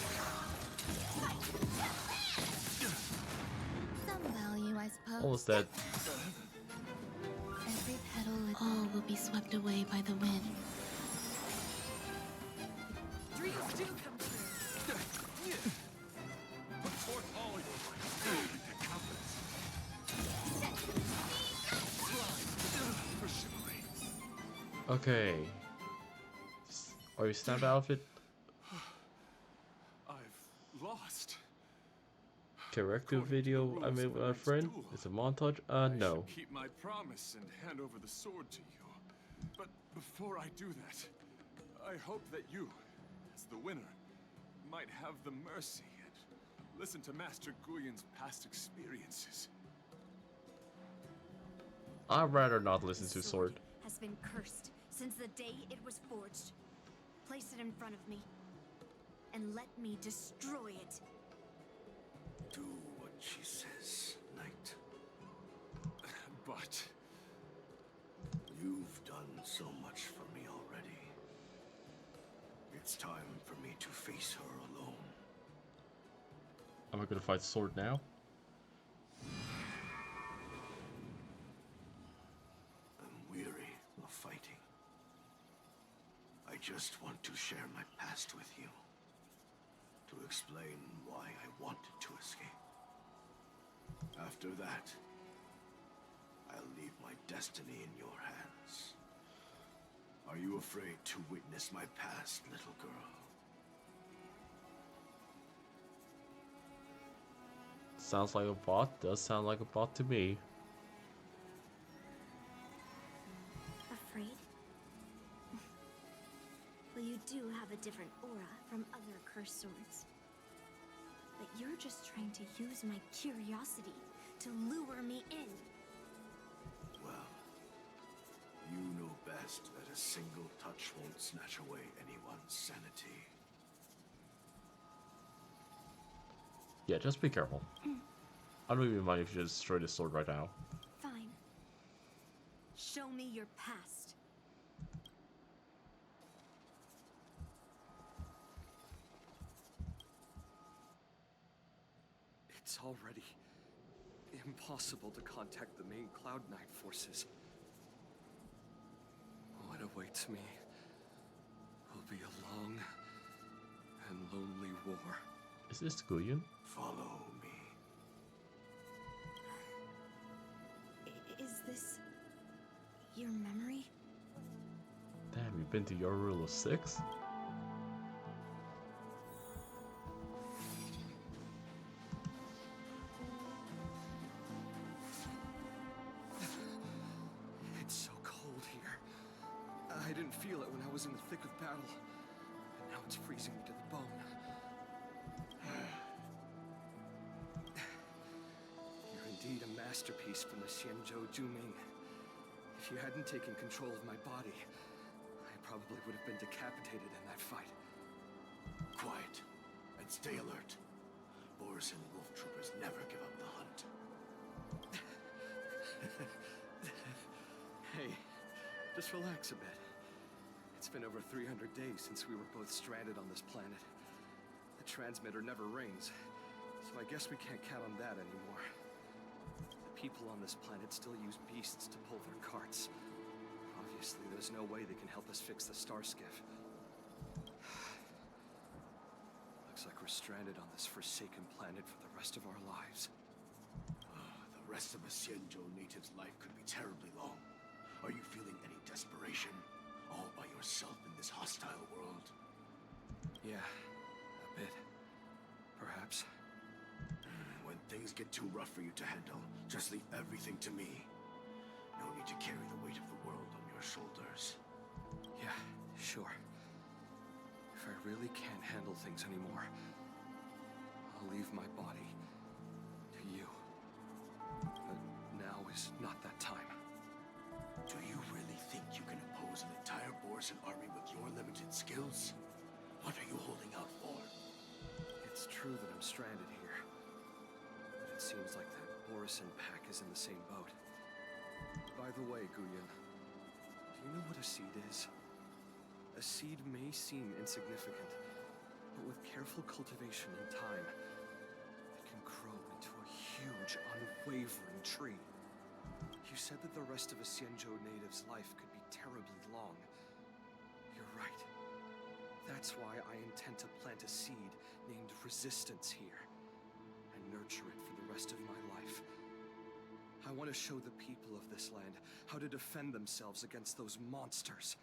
Some value, I suppose. Almost dead. Every petal, all will be swept away by the wind. Dreams do come true. Put forth all your might. And confidence. Rise for chivalry. Okay. Are you snap outfit? I've lost. Corrective video I made with my friend? It's a montage? No. Keep my promise and hand over the sword to you. But before I do that, I hope that you, as the winner, might have the mercy and listen to Master Guyon's past experiences. I'd rather not listen to Sword. Has been cursed since the day it was forged. Place it in front of me, and let me destroy it. Do what she says, Knight. But You've done so much for me already. It's time for me to face her alone. Am I gonna fight Sword now? just want to share my past with you. To explain why I wanted to escape. After that, I'll leave my destiny in your hands. Are you afraid to witness my past, little girl? Sounds like a bot. Does sound like a bot to me. Afraid? Well, you do have a different aura from other cursed swords. But you're just trying to use my curiosity to lure me in. Well, you know best that a single touch won't snatch away anyone's sanity. Yeah, just be careful. I don't even mind if you just destroy the sword right now. Fine. Show me your past. It's already impossible to contact the main Cloud9 forces. What awaits me will be a long and lonely war. Is this Guyon? Follow me. Is this your memory? Damn, you've been to your rule of 6? It's so cold here. I didn't feel it when I was in the thick of battle. And now it's freezing me to the bone. You're indeed a masterpiece from the Xianzhou Juming. If you hadn't taken control of my body, I probably would have been decapitated in that fight. Quiet, and stay alert. Boris and wolf troopers never give up the hunt. Hey, just relax a bit. It's been over 300 days since we were both stranded on this planet. The transmitter never rings, so I guess we can't count on that anymore. The people on this planet still use beasts to pull their carts. Obviously, there's no way they can help us fix the star skiff. Looks like we're stranded on this forsaken planet for the rest of our lives. The rest of a Xianzhou native's life could be terribly long. Are you feeling any desperation? All by yourself in this hostile world? Yeah, a bit. Perhaps. When things get too rough for you to handle, just leave everything to me. No need to carry the weight of the world on your shoulders. Yeah, sure. If I really can't handle things anymore, I'll leave my body to you. But now is not that time. Do you really think you can oppose an entire Borisan army with your limited skills? What are you holding out for? It's true that I'm stranded here. But it seems like that Borisan pack is in the same boat. By the way, Guyon, do you know what a seed is? A seed may seem insignificant, but with careful cultivation and time, it can grow into a huge, unwavering tree. You said that the rest of a Xianzhou native's life could be terribly long. You're right. That's why I intend to plant a seed named Resistance here, and nurture it for the rest of my life. I want to show the people of this land how to defend themselves against those monsters.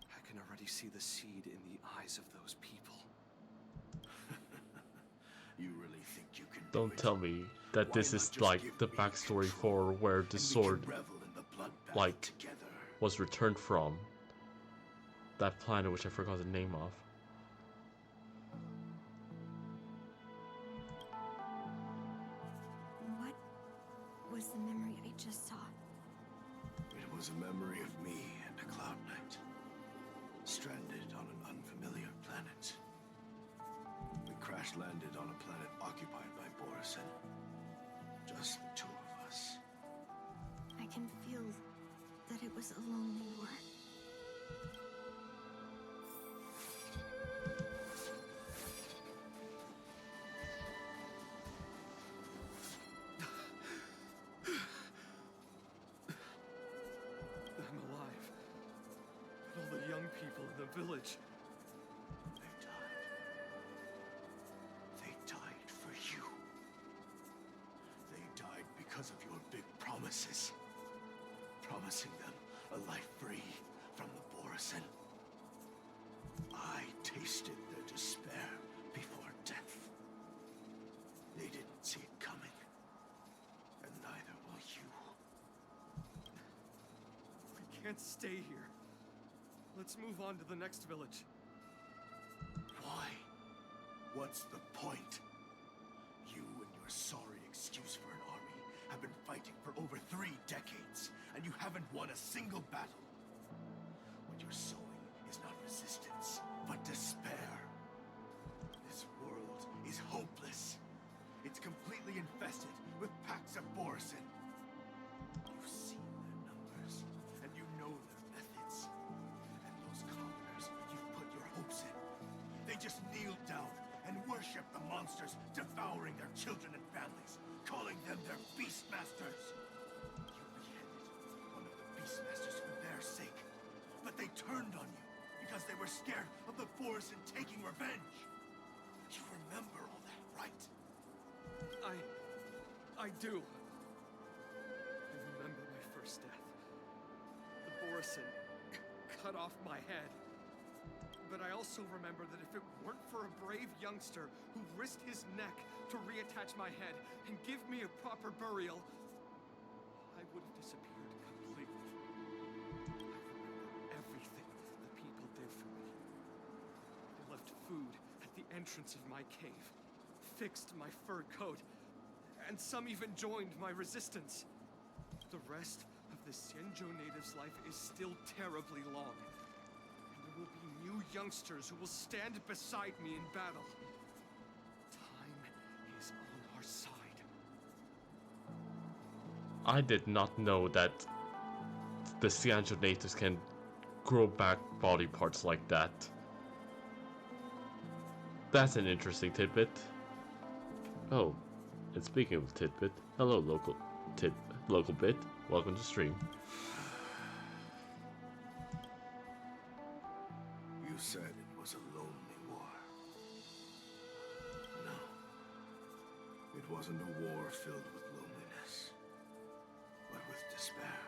I can already see the seed in the eyes of those people. You really think you can Don't tell me that this is like the backstory for where the sword like was returned from that planet which I forgot the name of. What was the memory I just saw? It was a memory of me and a Cloud Knight, stranded on an unfamiliar planet. We crash-landed on a planet occupied by Borisan. Just the two of us. I can feel that it was a lonely war. I'm alive. But all the young people in the village. They died for you. They died because of your big promises. Promising them a life free from the Borisin. I tasted their despair before death. They didn't see it coming. And neither will you. We can't stay here. Let's move on to the next village. Why? What's the point? You and your sorry excuse for an army have been fighting for over 3 decades, and you haven't won a single battle. What you're sowing is not resistance, but despair. This world is hopeless. It's completely infested with packs of Borisin. You've seen their numbers, and you know their methods. And those commoners you've put your hopes in, they just kneel down and worship the monsters devouring their children and families, calling them their beastmasters. You beheaded one of the beastmasters for their sake, but they turned on you because they were scared of the Borisin taking revenge. You remember all that, right? I do. I remember my first death. The Borisin cut off my head. But I also remember that if it weren't for a brave youngster who risked his neck to reattach my head and give me a proper burial, I would have disappeared completely. I remember everything the people did for me. They left food at the entrance of my cave, fixed my fur coat, and some even joined my resistance. The rest of the Xianzhou natives' life is still terribly long. There will be new youngsters who will stand beside me in battle. Time is on our side. I did not know that the Xianzhou natives can grow back body parts like that. That's an interesting tidbit. Oh, and speaking of tidbit, hello local bit. Welcome to stream. You said it was a lonely war. No. It wasn't a war filled with loneliness, but with despair.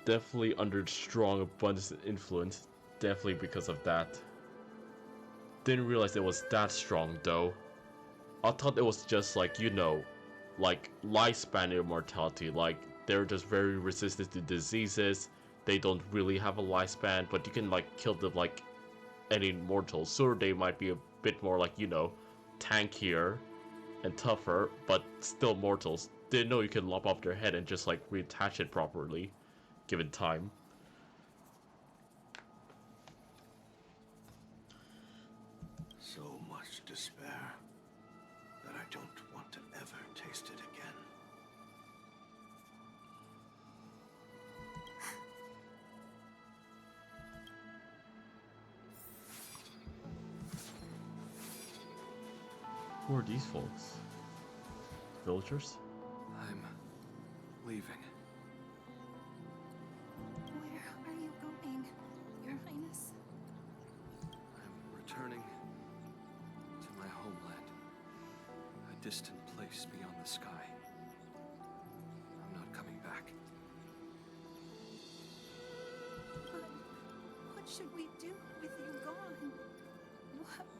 Definitely under strong abundance and influence. Definitely because of that. Didn't realize it was that strong though. I thought it was just like, you know, like lifespan immortality. Like they're just very resistant to diseases. They don't really have a lifespan, but you can like kill them like any mortal. So they might be a bit more like, you know, tankier and tougher, but still mortals. Didn't know you could lop off their head and just like reattach it properly, given time. So much despair that I don't want to ever taste it again. Who are these folks? Villagers? I'm leaving. Where are you going, Your Highness? I'm returning to my homeland, a distant place beyond the sky. I'm not coming back. But what should we do with you gone?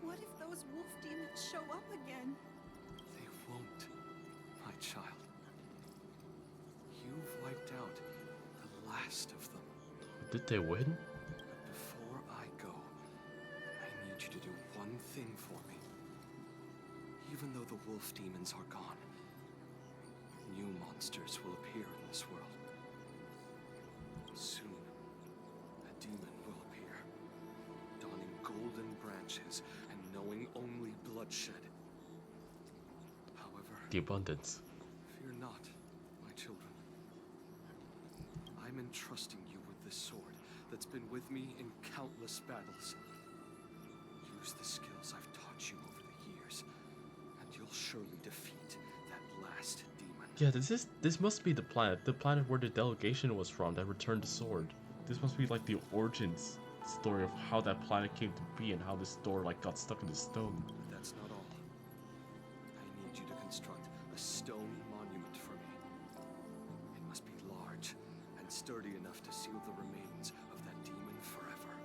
What if those wolf demons show up again? They won't, my child. You've wiped out the last of them. Did they win? But before I go, I need you to do one thing for me. Even though the wolf demons are gone, new monsters will appear in this world. Soon, a demon will appear, donning golden branches and knowing only bloodshed. However, The abundance. fear not, my children. I'm entrusting you with this sword that's been with me in countless battles. Use the skills I've taught you over the years, and you'll surely defeat that last demon. Yeah, this must be the planet where the delegation was from that returned the sword. This must be like the origins story of how that planet came to be and how this door like got stuck in the stone. But that's not all. I need you to construct a stone monument for me. It must be large and sturdy enough to seal the remains of that demon forever.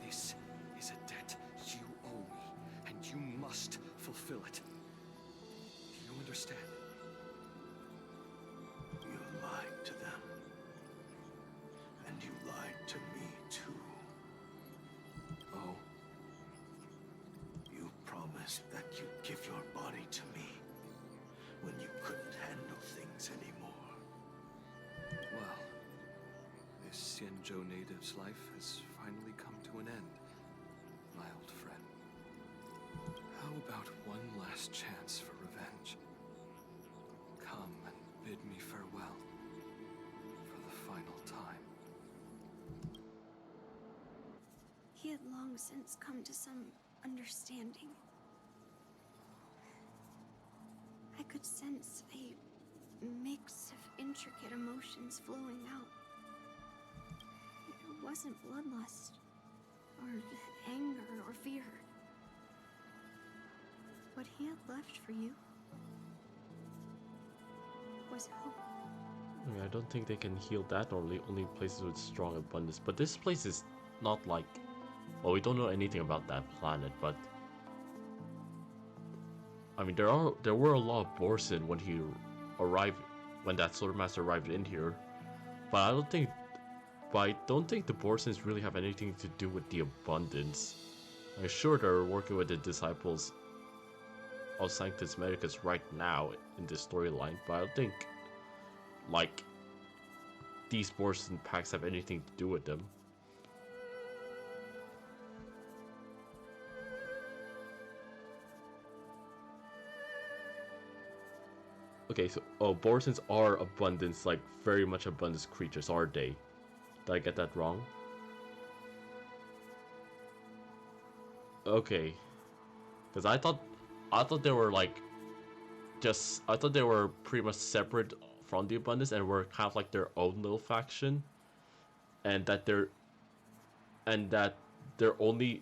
This is a debt you owe me, and you must fulfill it. Do you understand? You lied to them. And you lied to me, too. Oh? You promised that you'd give your body to me when you couldn't handle things anymore. Well, this Xianzhou native's life has finally come to an end, my old friend. How about one last chance for revenge? Come and bid me farewell for the final time. He had long since come to some understanding. I could sense a mix of intricate emotions flowing out. It wasn't bloodlust, or anger, or fear. What he had left for you was hope. I mean, I don't think they can heal that, or only places with strong abundance. But this place is not like... Well, we don't know anything about that planet, but... I mean, there were a lot of Borson when he arrived, when that Swordmaster arrived in here. But I don't think the Borsons really have anything to do with the abundance. I'm sure they're working with the disciples of Sanctus Medicus right now in this storyline, but I don't think, like, these Borson packs have anything to do with them. Okay, so Borsons are abundance, like very much abundance creatures, are they? Did I get that wrong? Okay, because I thought they were like I thought they were pretty much separate from the abundance and were kind of like their own little faction, and that the only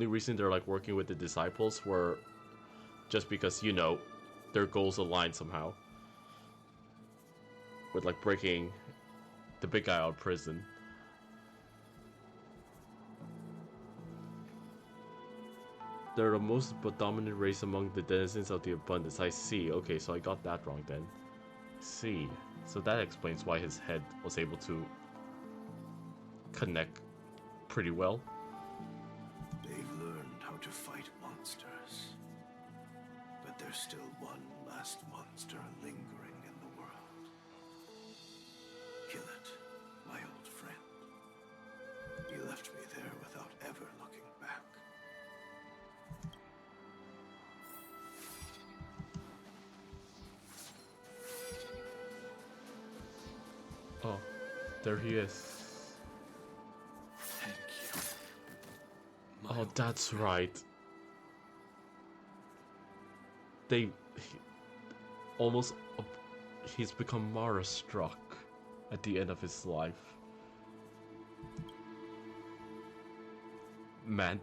reason they're like working with the disciples were just because, you know, their goals align somehow with like breaking the big guy out of prison. They're the most dominant race among the denizens of the abundance. I see. Okay, so I got that wrong then. See. So that explains why his head was able to connect pretty well. They've learned how to fight monsters. But there's still one last monster lingering in the world. Kill it, my old friend. You left me there without ever looking back. Oh, there he is. Thank you. Oh, that's right. He's become Mara struck at the end of his life. Man,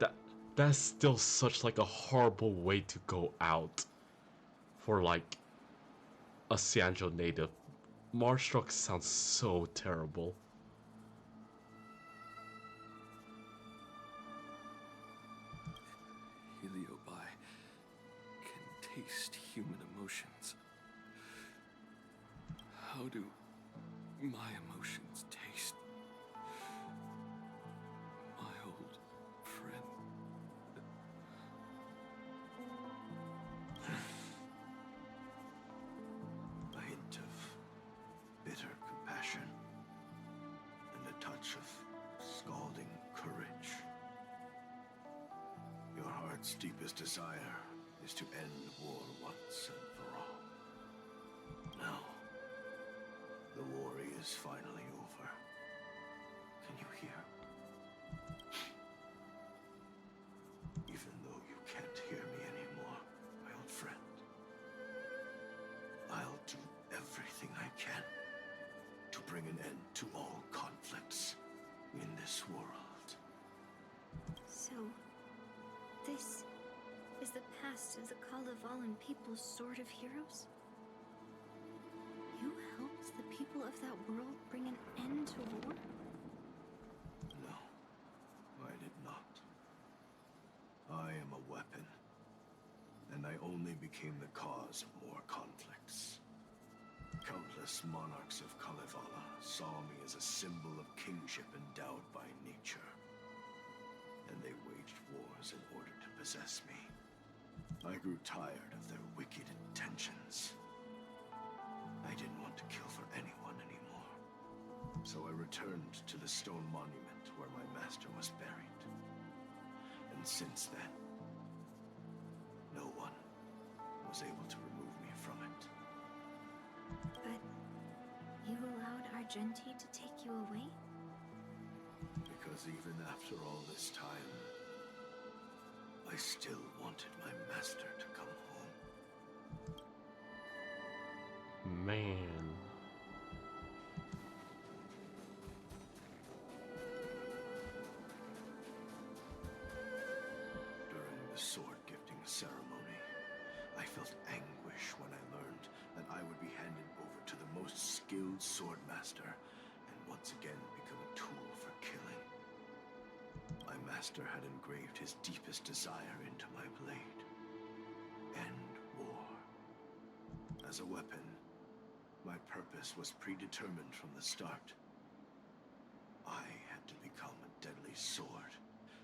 that's still such like a horrible way to go out for like a Xianzhou native. Marstruck sounds so terrible. Heliobi can taste human emotions. How do my emotions taste? My old friend. A hint of bitter compassion and a touch of scalding courage. Your heart's deepest desire is to end war once and for all. Now, the worry is finally over. Can you hear? Even though you can't hear me anymore, my old friend, I'll do everything I can to bring an end to all conflicts. this world. So, this is the past of the Kalevalan people's Sword of Heroes? You helped the people of that world bring an end to war? No, I did not. I am a weapon, and I only became the cause of more conflicts. Countless monarchs of Kalevala saw me as a symbol of kingship endowed by nature, and they waged wars in order to possess me. I grew tired of their wicked intentions. I didn't want to kill for anyone anymore, so I returned to the stone monument where my master was buried. And since then, no one was able to remove me from it. But you allowed Argenti to take you away? Because even after all this time, I still wanted my master to come home. Man. During the sword gifting ceremony, I felt anguish when I learned that I would be handed over to the most skilled sword master and once again become a tool for killing. My master had engraved his deepest desire into my blade. End war. As a weapon, my purpose was predetermined from the start. I had to become a deadly sword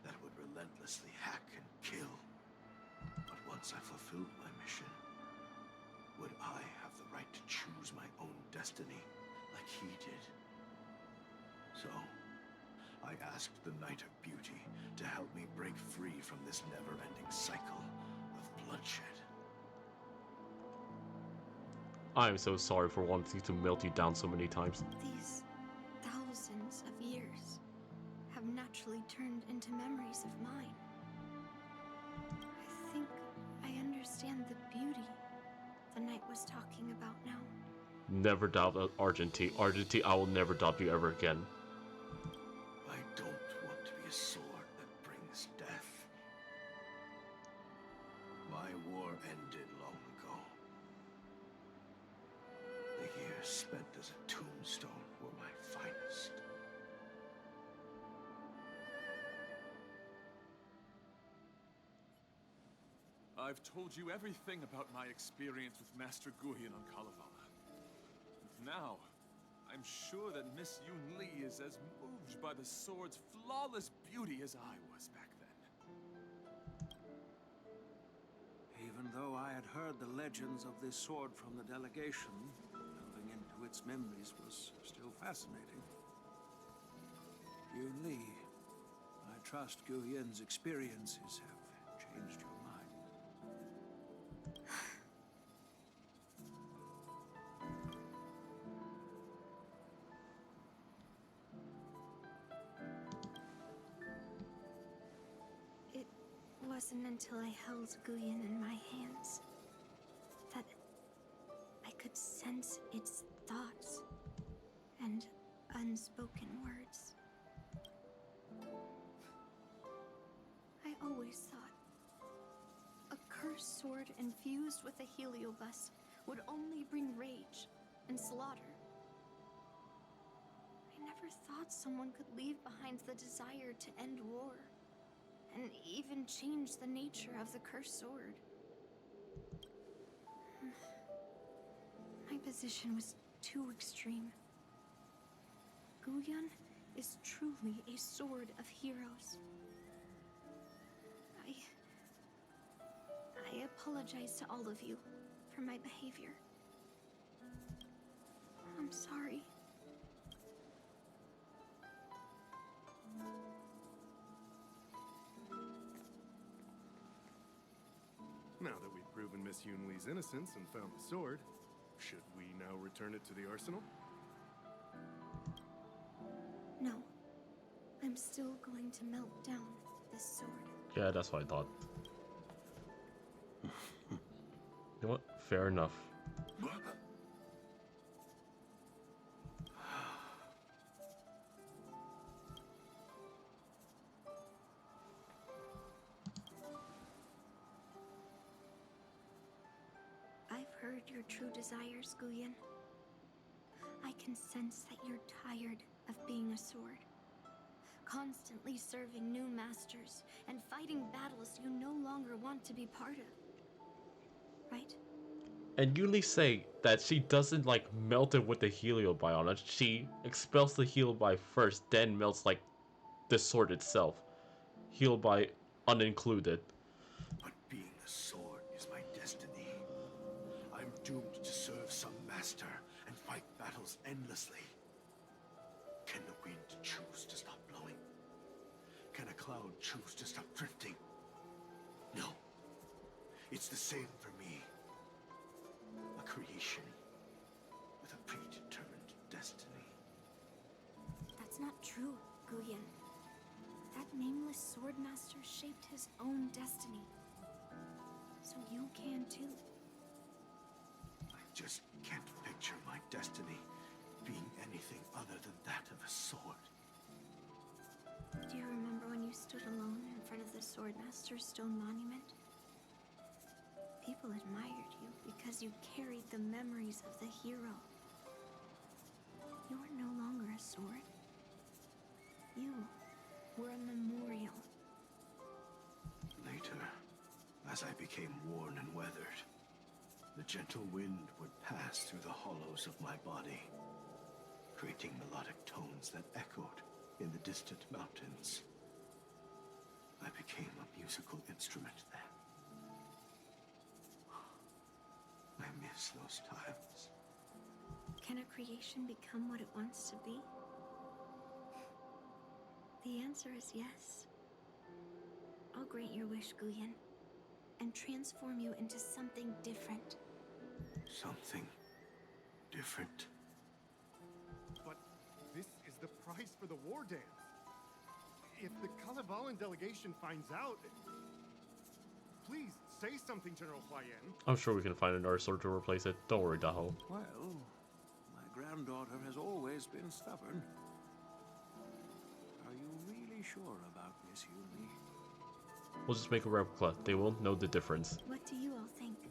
that would relentlessly hack and kill. But once I fulfilled my mission, would I have the right to choose my own destiny like he did? So, I asked the Knight of Beauty to help me break free from this never-ending cycle of bloodshed. I'm so sorry for wanting to melt you down so many times. These thousands of years have naturally turned into memories of mine. I think I understand the beauty the knight was talking about now. Never doubt Argenti. Argenti, I will never doubt you ever again. I don't want to be a sword that brings death. My war ended long ago. The years spent as a tombstone were my finest. I've told you everything about my experience with Master Guyan on Kalevala. And now, I'm sure that Miss Yunli is as moved by the sword's flawless beauty as I was back then. Even though I had heard the legends of this sword from the delegation, delving into its memories was still fascinating. Yunli, I trust Guyan's experiences have changed your mind. It wasn't until I held Guyan in my hands that I could sense its thoughts and unspoken words. I always thought a cursed sword infused with a heliobus would only bring rage and slaughter. I never thought someone could leave behind the desire to end war, and even change the nature of the cursed sword. My position was too extreme. Guyan is truly a sword of heroes. I apologize to all of you for my behavior. I'm sorry. Now that we've proven Miss Yunli's innocence and found the sword, should we now return it to the arsenal? No. I'm still going to melt down this sword. Yeah, that's what I thought. You know what? Fair enough. heard your true desires, Guyen. I can sense that you're tired of being a sword. Constantly serving new masters and fighting battles you no longer want to be part of. Right? And Yunli say that she doesn't like melt it with the heliobion. She expels the heliobi first, then melts like the sword itself. Heliobi unincluded. But being a sword is my destiny. I'm doomed to serve some master and fight battles endlessly. Can the wind choose to stop blowing? Can a cloud choose to stop drifting? No. It's the same for me. A creation with a predetermined destiny. That's not true, Guyen. That nameless swordmaster shaped his own destiny. So you can too. I just can't picture my destiny being anything other than that of a sword. Do you remember when you stood alone in front of the swordmaster's stone monument? People admired you because you carried the memories of the hero. You were no longer a sword. You were a memorial. Later, as I became worn and weathered, the gentle wind would pass through the hollows of my body, creating melodic tones that echoed in the distant mountains. I became a musical instrument then. I miss those times. Can a creation become what it wants to be? The answer is yes. I'll grant your wish, Guyen, and transform you into something different. Something different. But this is the prize for the war dance. If the Kalevalan delegation finds out... Please, say something, General Huayan. I'm sure we can find another sword to replace it. Don't worry, Daho. Well, my granddaughter has always been stubborn. Are you really sure about Miss Yunli? We'll just make a replica. They won't know the difference. What do you all think?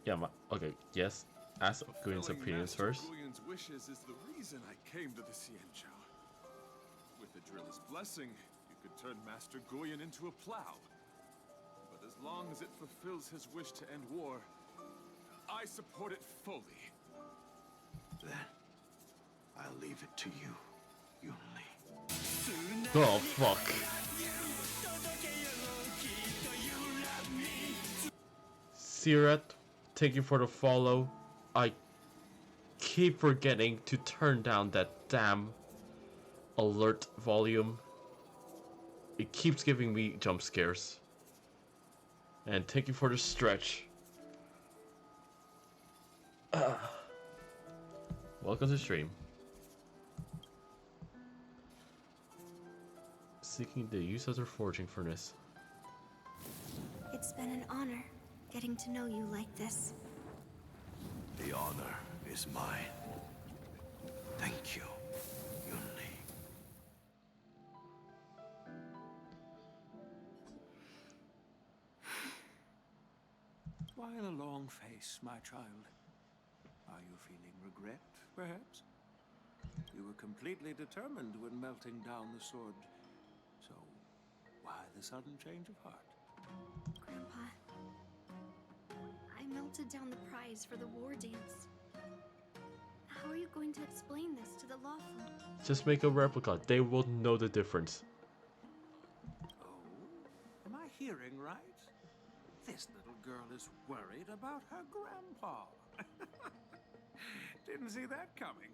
Yeah, okay, yes. Ask Guyen's opinions first. Guyen's wishes is the reason I came to the Xianzhou. With the driller's blessing, you could turn Master Guyen into a plow. But as long as it fulfills his wish to end war, I support it fully. Then, I'll leave it to you, Yunli. Oh, fuck. Sirat, thank you for the follow. I keep forgetting to turn down that damn alert volume. It keeps giving me jump scares. And thank you for the stretch. Welcome to stream. Seeking the use of their forging furnace. It's been an honor getting to know you like this. The honor is mine. Thank you, Yunli. Why the long face, my child? Are you feeling regret, perhaps? You were completely determined when melting down the sword. So, why the sudden change of heart? Grandpa, I melted down the prize for the war dance. How are you going to explain this to the lawful? Just make a replica. They will know the difference. Oh, am I hearing right? This little girl is worried about her grandpa. Didn't see that coming.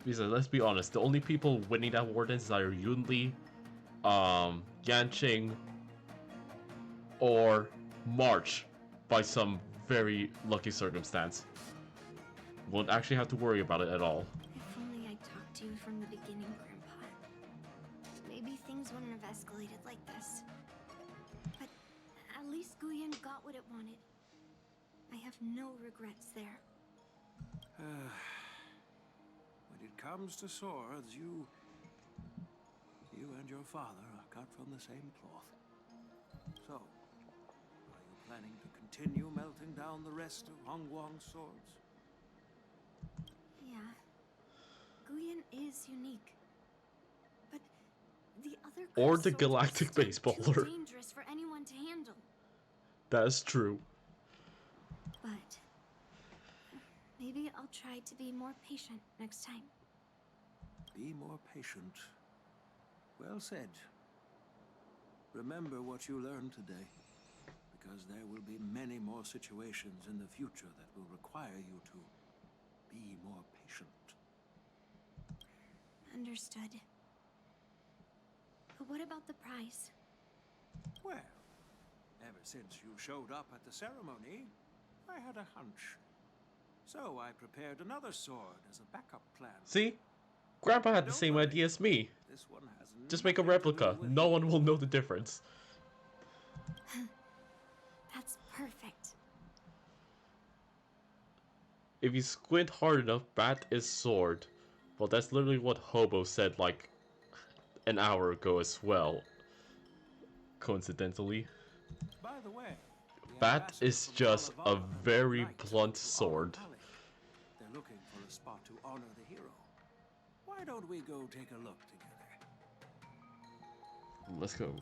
Because let's be honest, the only people winning that war dance is either Yunli, Yanqing, or March by some very lucky circumstance. Won't actually have to worry about it at all. If only I'd talked to you from the beginning, Grandpa. Maybe things wouldn't have escalated like this. But at least Guyen got what it wanted. I have no regrets there. When it comes to swords, you You and your father are cut from the same cloth. So, are you planning to continue melting down the rest of Hongguang's swords? Yeah. Guyan is unique. But the other Or cursed the swords are galactic still baseballer. too dangerous for anyone to handle. That's true. But maybe I'll try to be more patient next time. Be more patient. Well said. Remember what you learned today, because there will be many more situations in the future that will require you to be more patient. Understood. But what about the prize? Well, ever since you showed up at the ceremony, I had a hunch. So I prepared another sword as a backup plan. See? Grandpa had the same idea as me. This one has Just make a nothing to do replica. with No me. one will know the difference. That's perfect. If you squint hard enough, bat is sword. Well, that's literally what Hobo said like an hour ago as well. Coincidentally. By the way, the Bat ambassador is from just a Kalevala and very Knight blunt to sword. Honor Valley. They're looking for a spot to honor the hero. Why don't we go take a look together? Let's go.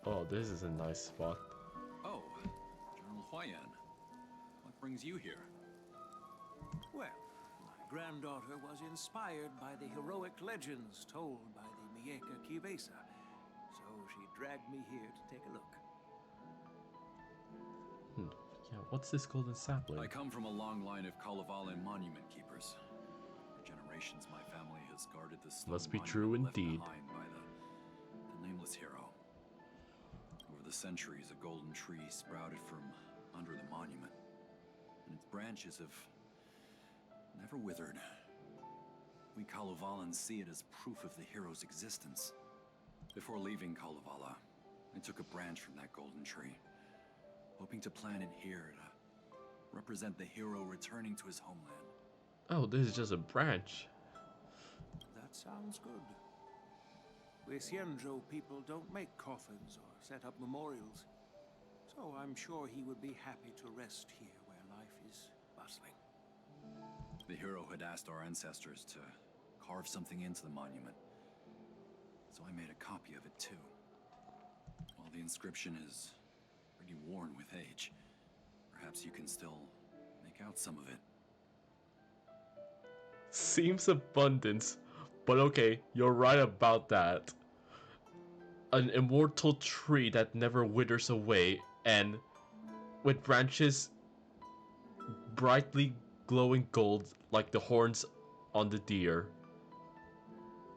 Oh, this is a nice spot. Oh, General Huayan. What brings you here? Well, my granddaughter was inspired by the heroic legends told by the Mieka Kivesa, so she dragged me here to take a look. Yeah, what's this golden sapling? I come from a long line of Kalevala monument keepers. For generations, my family has guarded the stone Must be monument true left indeed. behind by the nameless hero. Over the centuries, a golden tree sprouted from under the monument, and its branches have never withered. We Kalevalans see it as proof of the hero's existence. Before leaving Kalevala, I took a branch from that golden tree, hoping to plant it here to represent the hero returning to his homeland. Oh, this is just a branch. That sounds good. We Xianzhou people don't make coffins or set up memorials, so I'm sure he would be happy to rest here where life is bustling. The hero had asked our ancestors to carve something into the monument, so I made a copy of it too. While the inscription is pretty worn with age, perhaps you can still make out some of it. Seems abundance, but okay, you're right about that. An immortal tree that never withers away, and with branches brightly glowing gold like the horns on the deer.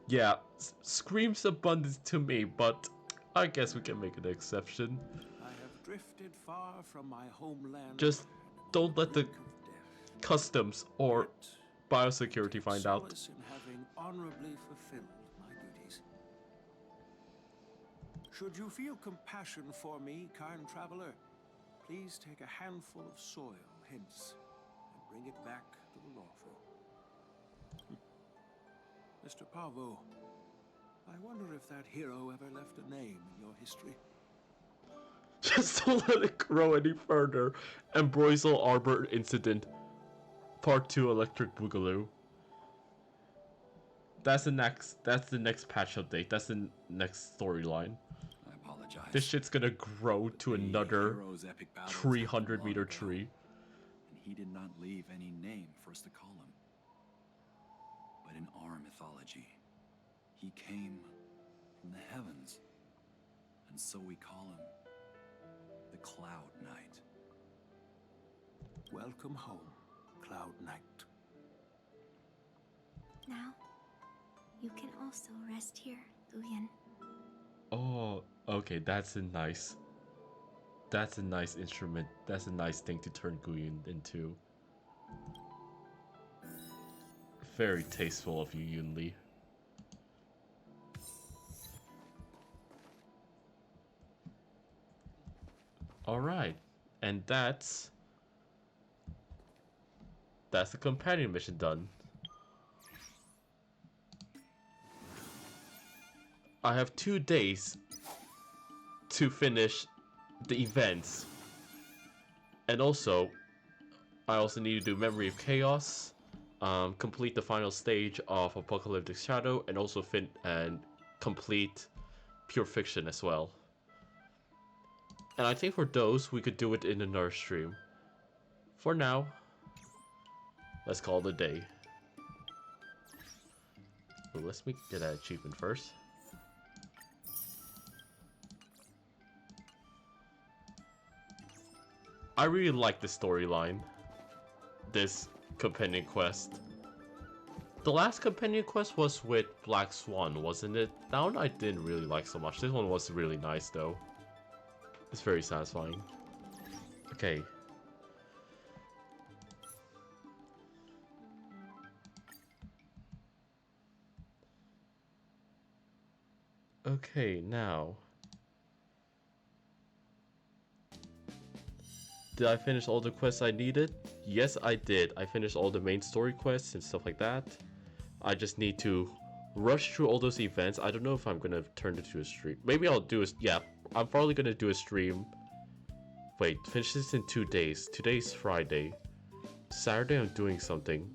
Yeah, screams abundance to me, but I guess we can make an exception. I have drifted far from my homeland. Just don't let the customs or biosecurity find out. Solace in having honorably fulfilled my duties. Should you feel compassion for me, kind traveler, please take a handful of soil hence and bring it back to the lawful. Mr. Pavo, I wonder if that hero ever left a name in your history. Just don't let it grow any further. Ambrosial Arbor Incident. Part 2 Electric Boogaloo. That's the next patch update. That's the next storyline. I apologize. This shit's gonna grow to another 300-meter tree. And he did not leave any name for us to call him. But in our mythology, he came from the heavens. And so we call him the Cloud Knight. Welcome home, Cloud Knight. Now, you can also rest here, Guyan. Oh, okay, that's a nice instrument. That's a nice thing to turn Guyan into. Very tasteful of you, Yunli. Alright. And that's the companion mission done. I have 2 days to finish the events. And also, I also need to do Memory of Chaos, complete the final stage of Apocalyptic Shadow, and also complete Pure Fiction as well. And I think for those, we could do it in another stream. For now, let's call it a day. Well, let's get that achievement first. I really like the storyline. This companion quest. The last companion quest was with Black Swan, wasn't it? That one I didn't really like so much. This one was really nice though. It's very satisfying. Okay. Okay, now. Did I finish all the quests I needed? Yes, I did. I finished all the main story quests and stuff like that. I just need to rush through all those events. I don't know if I'm gonna turn it to a stream. Maybe I'll do a... Yeah, I'm probably gonna do a stream. Wait, finish this in 2 days. Today's Friday. Saturday I'm doing something.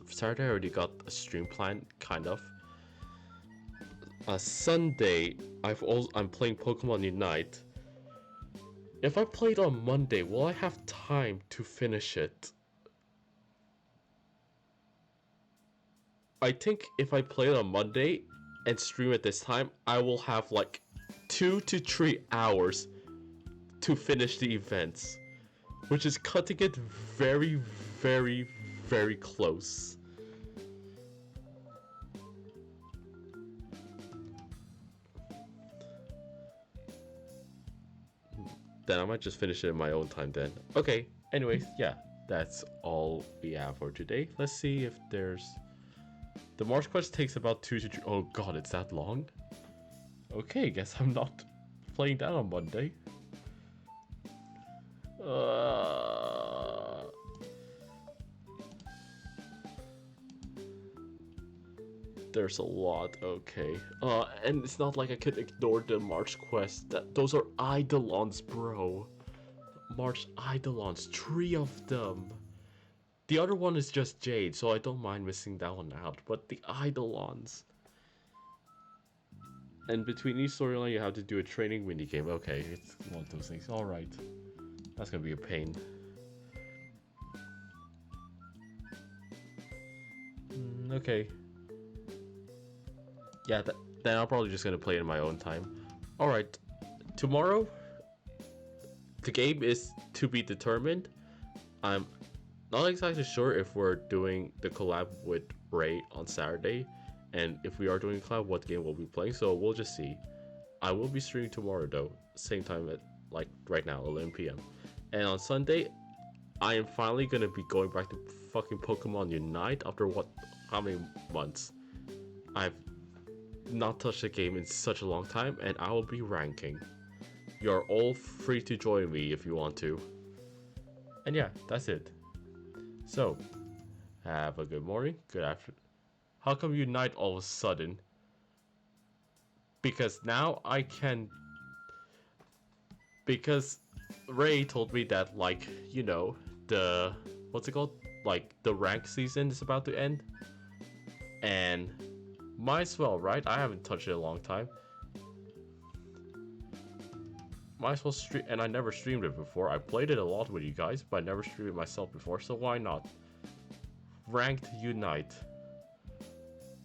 Saturday I already got a stream plan, kind of. Sunday, I'm playing Pokemon Unite. If I played on Monday, will I have time to finish it? I think if I play it on Monday and stream at this time, I will have like 2 to 3 hours to finish the events, which is cutting it very, very, very close. Then I might just finish it in my own time then. Okay, anyways, yeah, that's all we have for today. Let's see if there's... The March quest takes about 2 to 3... Oh god, it's that long? Okay, guess I'm not playing that on Monday. There's a lot, okay. And it's not like I could ignore the March quest. Those are Eidolons, bro. March Eidolons, 3 of them. The other one is just Jade, so I don't mind missing that one out. But the Eidolons. And between each storyline, you have to do a training minigame. Okay, it's one of those things. Alright. That's gonna be a pain. Okay. Yeah, then I'm probably just gonna play it in my own time. Alright. Tomorrow, the game is to be determined. I'm not exactly sure if we're doing the collab with Ray on Saturday. And if we are doing a collab, what game we'll be playing. So we'll just see. I will be streaming tomorrow though. Same time at, like, right now, 11 PM. And on Sunday, I am finally gonna be going back to fucking Pokemon Unite after how many months? I've not touched the game in such a long time, and I will be ranking. You're all free to join me if you want to. And yeah, that's it. So, have a good morning, good afternoon. How come Unite all of a sudden? Because now I can... Because Ray told me that, like, you know, the... What's it called? Like, the rank season is about to end. And might as well, right? I haven't touched it in a long time. Might as well stream, and I never streamed it before. I played it a lot with you guys, but I never streamed it myself before, so why not? Ranked Unite.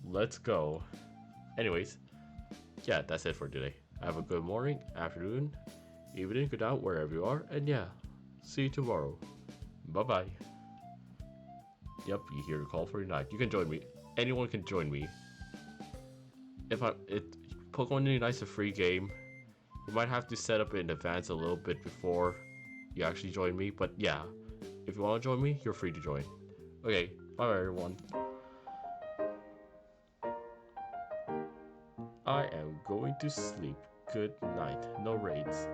Let's go. Anyways, yeah, that's it for today. Have a good morning, afternoon, evening, good night, wherever you are, and yeah, see you tomorrow. Bye-bye. Yep, you hear the call for Unite. You can join me. Anyone can join me. Pokemon Unite's a free game. You might have to set up in advance a little bit before you actually join me, but yeah, if you want to join me, you're free to join. Okay, bye everyone. I am going to sleep. Good night. No raids.